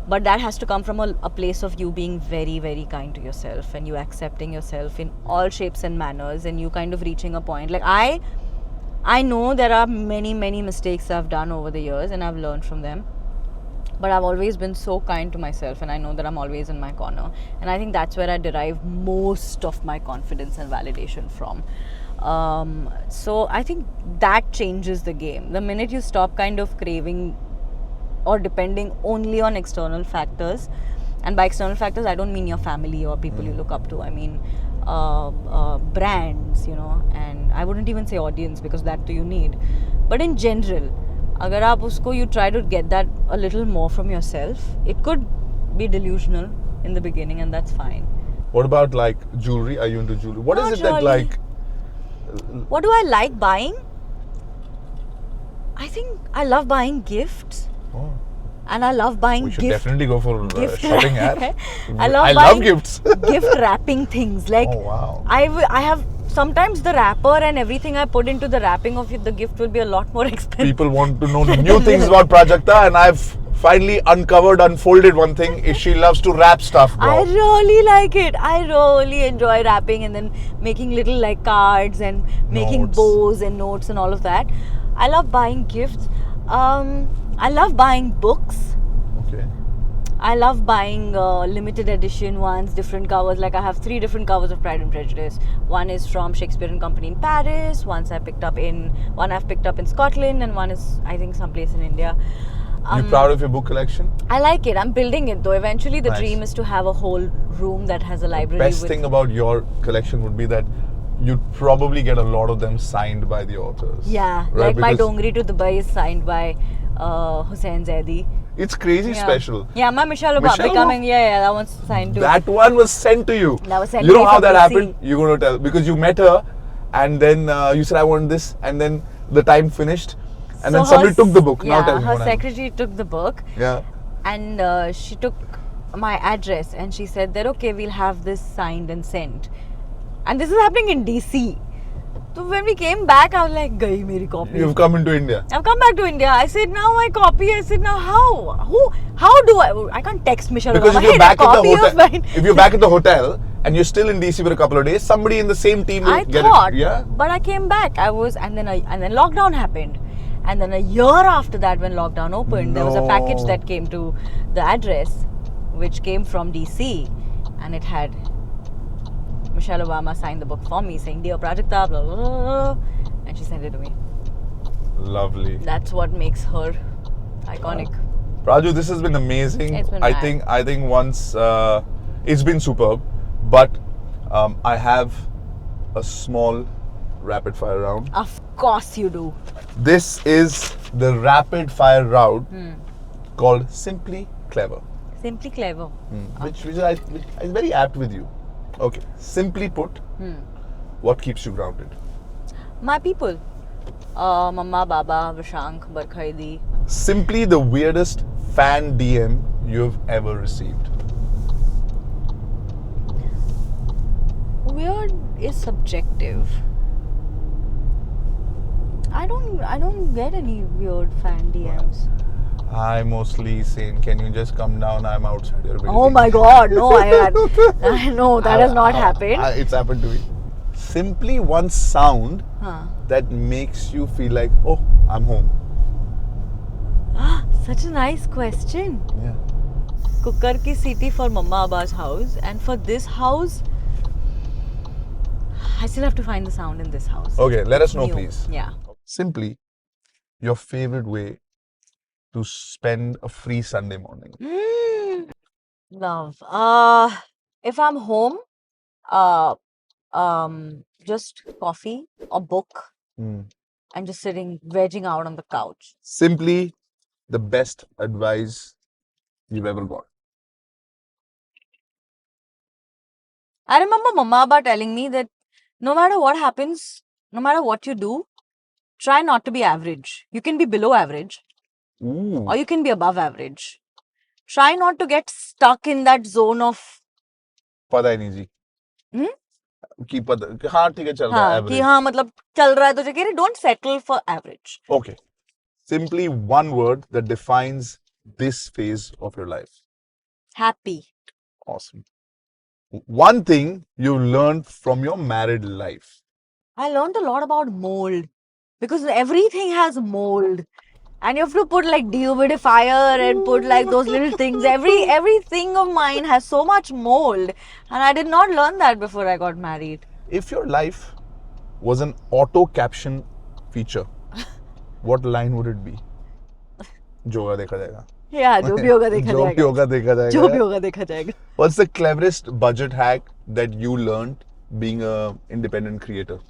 But that has to come from a place of you being very, very kind to yourself and you accepting yourself in all shapes and manners, and you kind of reaching a point. Like I know there are many, many mistakes I've done over the years and I've learned from them. But I've always been so kind to myself, and I know that I'm always in my corner. And I think that's where I derive most of my confidence and validation from. So I think that changes the game. The minute you stop kind of craving or depending only on external factors, and by external factors I don't mean your family or people you look up to, I mean brands, and I wouldn't even say audience because that too you need, but in general, agar aap usko, you try to get that a little more from yourself. It could be delusional in the beginning, and that's fine. What about like jewelry? Are you into jewelry? What Not is it that really. like? What do I like buying? I think I love buying gifts, Oh, and I love buying we should definitely go for gift shopping app. I love love buying gifts. gift wrapping things. Like, Oh, wow. I have sometimes the wrapper and everything I put into the wrapping of the gift will be a lot more expensive. People want to know new things about Prajakta, and I've finally unfolded one thing. Is she loves to wrap stuff, bro. I really like it. I really enjoy wrapping and then making little like cards and making Notes. bows and notes and all of that. I love buying gifts. I love buying books. Okay. I love buying limited edition ones, different covers. Like I have 3 different covers of Pride and Prejudice. One is from Shakespeare and Company in Paris. One I've picked up in Scotland, and one is I think someplace in India. You proud of your book collection? I like it. I'm building it though. Eventually, the Nice. dream is to have a whole room that has a library. Best with thing about your collection would be that you'd probably get a lot of them signed by the authors. Yeah, right? like my Because Dongri to Dubai is signed by Hussain Zaidi. it's crazy Yeah. special. Yeah, my Michelle Obama Michelle becoming. Yeah, that one's signed too. That one was sent to you. That was sent You to know me how from that DC. happened? You're going to tell because you met her, and then you said I want this, and then the time finished, and then So somebody her took the book. Yeah, Now tell me her what happened. secretary took the book, Yeah. and she took my address and she said that okay, we'll have this signed and sent. And this is happening in DC. So when we came back, I was like, "Gayi meri copy." You've come into India. I've come back to India. I said, now my copy. I said, now how? How do I? I can't text Michelle Because Obama. if you're Hey, back that at the copy of hotel, mine. if you're back at the hotel and you're still in DC for a couple of days, somebody in the same team will I get thought, it. Yeah. but I came back. And then lockdown happened, and then a year after that, when lockdown opened, there was a package No. that came to the address, which came from DC, and it had Michelle Obama signed the book for me, saying "Dear Prajakta," blah blah blah, and she sent it to me. Lovely. That's what makes her iconic. Raju, this has been amazing. It's been I mad. think once it's been superb, but I have a small rapid fire round. Of course you do. This is the rapid fire round Hmm. called Simply Clever, Simply clever. which is very apt with you. Okay, simply put, what keeps you grounded? My people. Mama, Baba, Vishank, Barkhaidi. Simply the weirdest fan DM you've ever received. Weird is subjective. I don't get any weird fan DMs. I mostly saying, can you just come down? I'm outside your building. Oh my god, no, I know that has not happened. It's happened to me. Simply one sound Huh. that makes you feel like, oh, I'm home. Such a nice question. Yeah. Cooker ki seeti for Mama Abba's house, and for this house, I still have to find the sound in this house. Okay, let us know, New. please. Yeah. Simply, your favorite way to spend a free Sunday morning. Love. If I'm home, just coffee or book Mm. and just sitting, vegging out on the couch. Simply the best advice you've ever got. I remember Mama Abba telling me that no matter what happens, no matter what you do, try not to be average. You can be below average Ooh. or you can be above average. Try not to get stuck in that zone of पता ही नहीं जी कि पता हाँ ठीक है चल रहा है हाँ कि हाँ मतलब चल रहा है तो चाहिए don't settle for average. Okay. Simply one word that defines this phase of your life. Happy. Awesome. One thing you learned from your married life. I learned a lot about mold because everything has mold. And you have to put like dehumidifier and put like those little things. Everything of mine has so much mold. And I did not learn that before I got married. If your life was an auto caption feature, what line would it be? जो होगा देखा जाएगा. Yeah, जो भी होगा देखा जो भी जाएगा. होगा देखा जाएगा. जो भी होगा देखा जाएगा. What's the cleverest budget hack that you learned being an independent creator?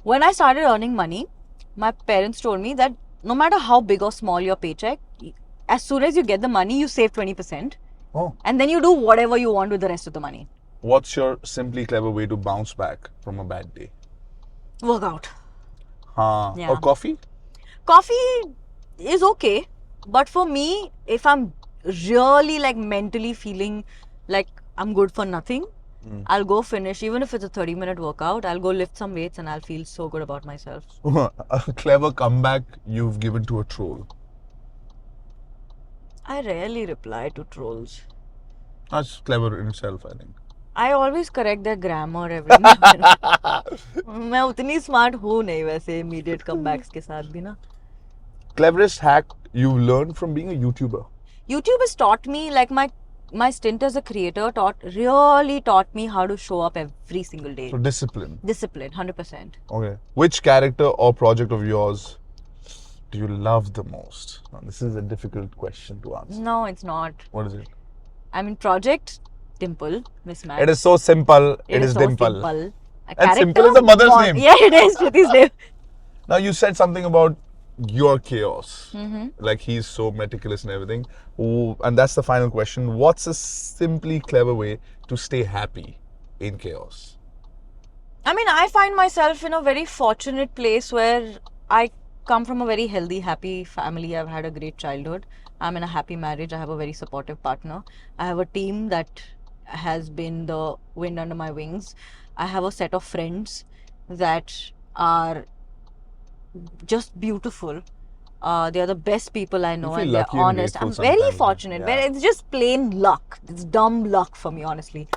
When I started earning money, my parents told me that no matter how big or small your paycheck, as soon as you get the money, you save 20%. Oh. And then you do whatever you want with the rest of the money. What's your simply clever way to bounce back from a bad day? Workout. Haan. Yeah. Or coffee? Coffee is okay. But for me, if I'm really like mentally feeling like I'm good for nothing, I'll go finish, even if it's a 30-minute workout, I'll go lift some weights and I'll feel so good about myself. A clever comeback you've given to a troll. I rarely reply to trolls. That's clever in itself, I think. I always correct their grammar every now and then. मैं उतनी smart हूँ नहीं वैसे immediate comebacks के साथ भी ना. Cleverest hack you've learned from being a YouTuber? YouTube has taught me, like my stint as a creator really taught me how to show up every single day. So discipline. Discipline, 100%. Okay. Which character or project of yours do you love the most? Now, this is a difficult question to answer. No, it's not. What is it? I mean, Project Dimple, Miss Max. It is so simple. It is so Dimple. simple. And Simple is a mother's name. Yeah, it is. Shriti's name. Now you said something about your chaos. Mm-hmm. Like he's so meticulous and everything. Ooh, and that's the final question. What's a simply clever way to stay happy in chaos? I mean, I find myself in a very fortunate place where I come from a very healthy, happy family. I've had a great childhood. I'm in a happy marriage. I have a very supportive partner. I have a team that has been the wind under my wings. I have a set of friends that are just beautiful. They are the best people I know, feel and they're lucky and honest. grateful I'm very sometimes, fortunate. yeah. It's just plain luck. It's dumb luck for me, honestly.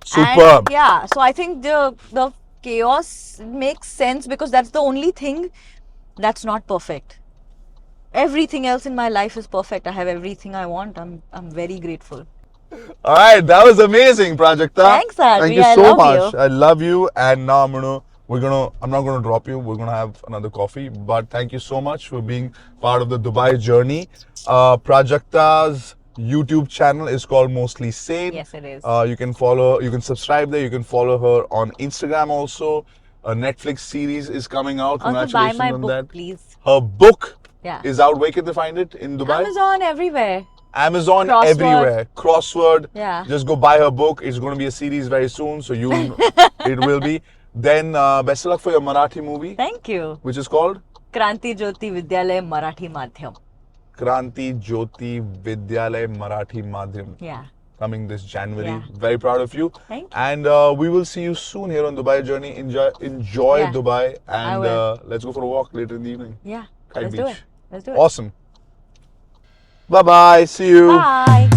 Superb. And yeah, so I think the chaos makes sense because that's the only thing that's not perfect. Everything else in my life is perfect. I have everything I want. I'm very grateful. All right, that was amazing, Prajakta. Thanks, Adri. Thank you I so love much. you. I love you. And now I'm not gonna drop you. We're gonna have another coffee. But thank you so much for being part of the Dubai journey. Prajakta's YouTube channel is called Mostly Sane. Yes, it is. You can subscribe there. You can follow her on Instagram also. A Netflix series is coming out. Also, Congratulations buy my on book, that. please. Her book Yeah. is out. Where can they find it in Dubai? Amazon everywhere. Amazon Crossword. everywhere. Crossword. Yeah. Just go buy her book. It's going to be a series very soon, so it will be. Then best of luck for your Marathi movie, Thank you. which is called Kranti Jyoti Vidyalaya Marathi Madhyam. Kranti Jyoti Vidyalaya Marathi Madhyam. Yeah. Coming this January. Yeah. Very proud of you. Thank you. And we will see you soon here on Dubai Journey. Enjoy Yeah. Dubai, I and will. let's go for a walk later in the evening. Yeah. Kite Let's Beach. do it. Let's do it. Awesome. Bye bye. See you. Bye.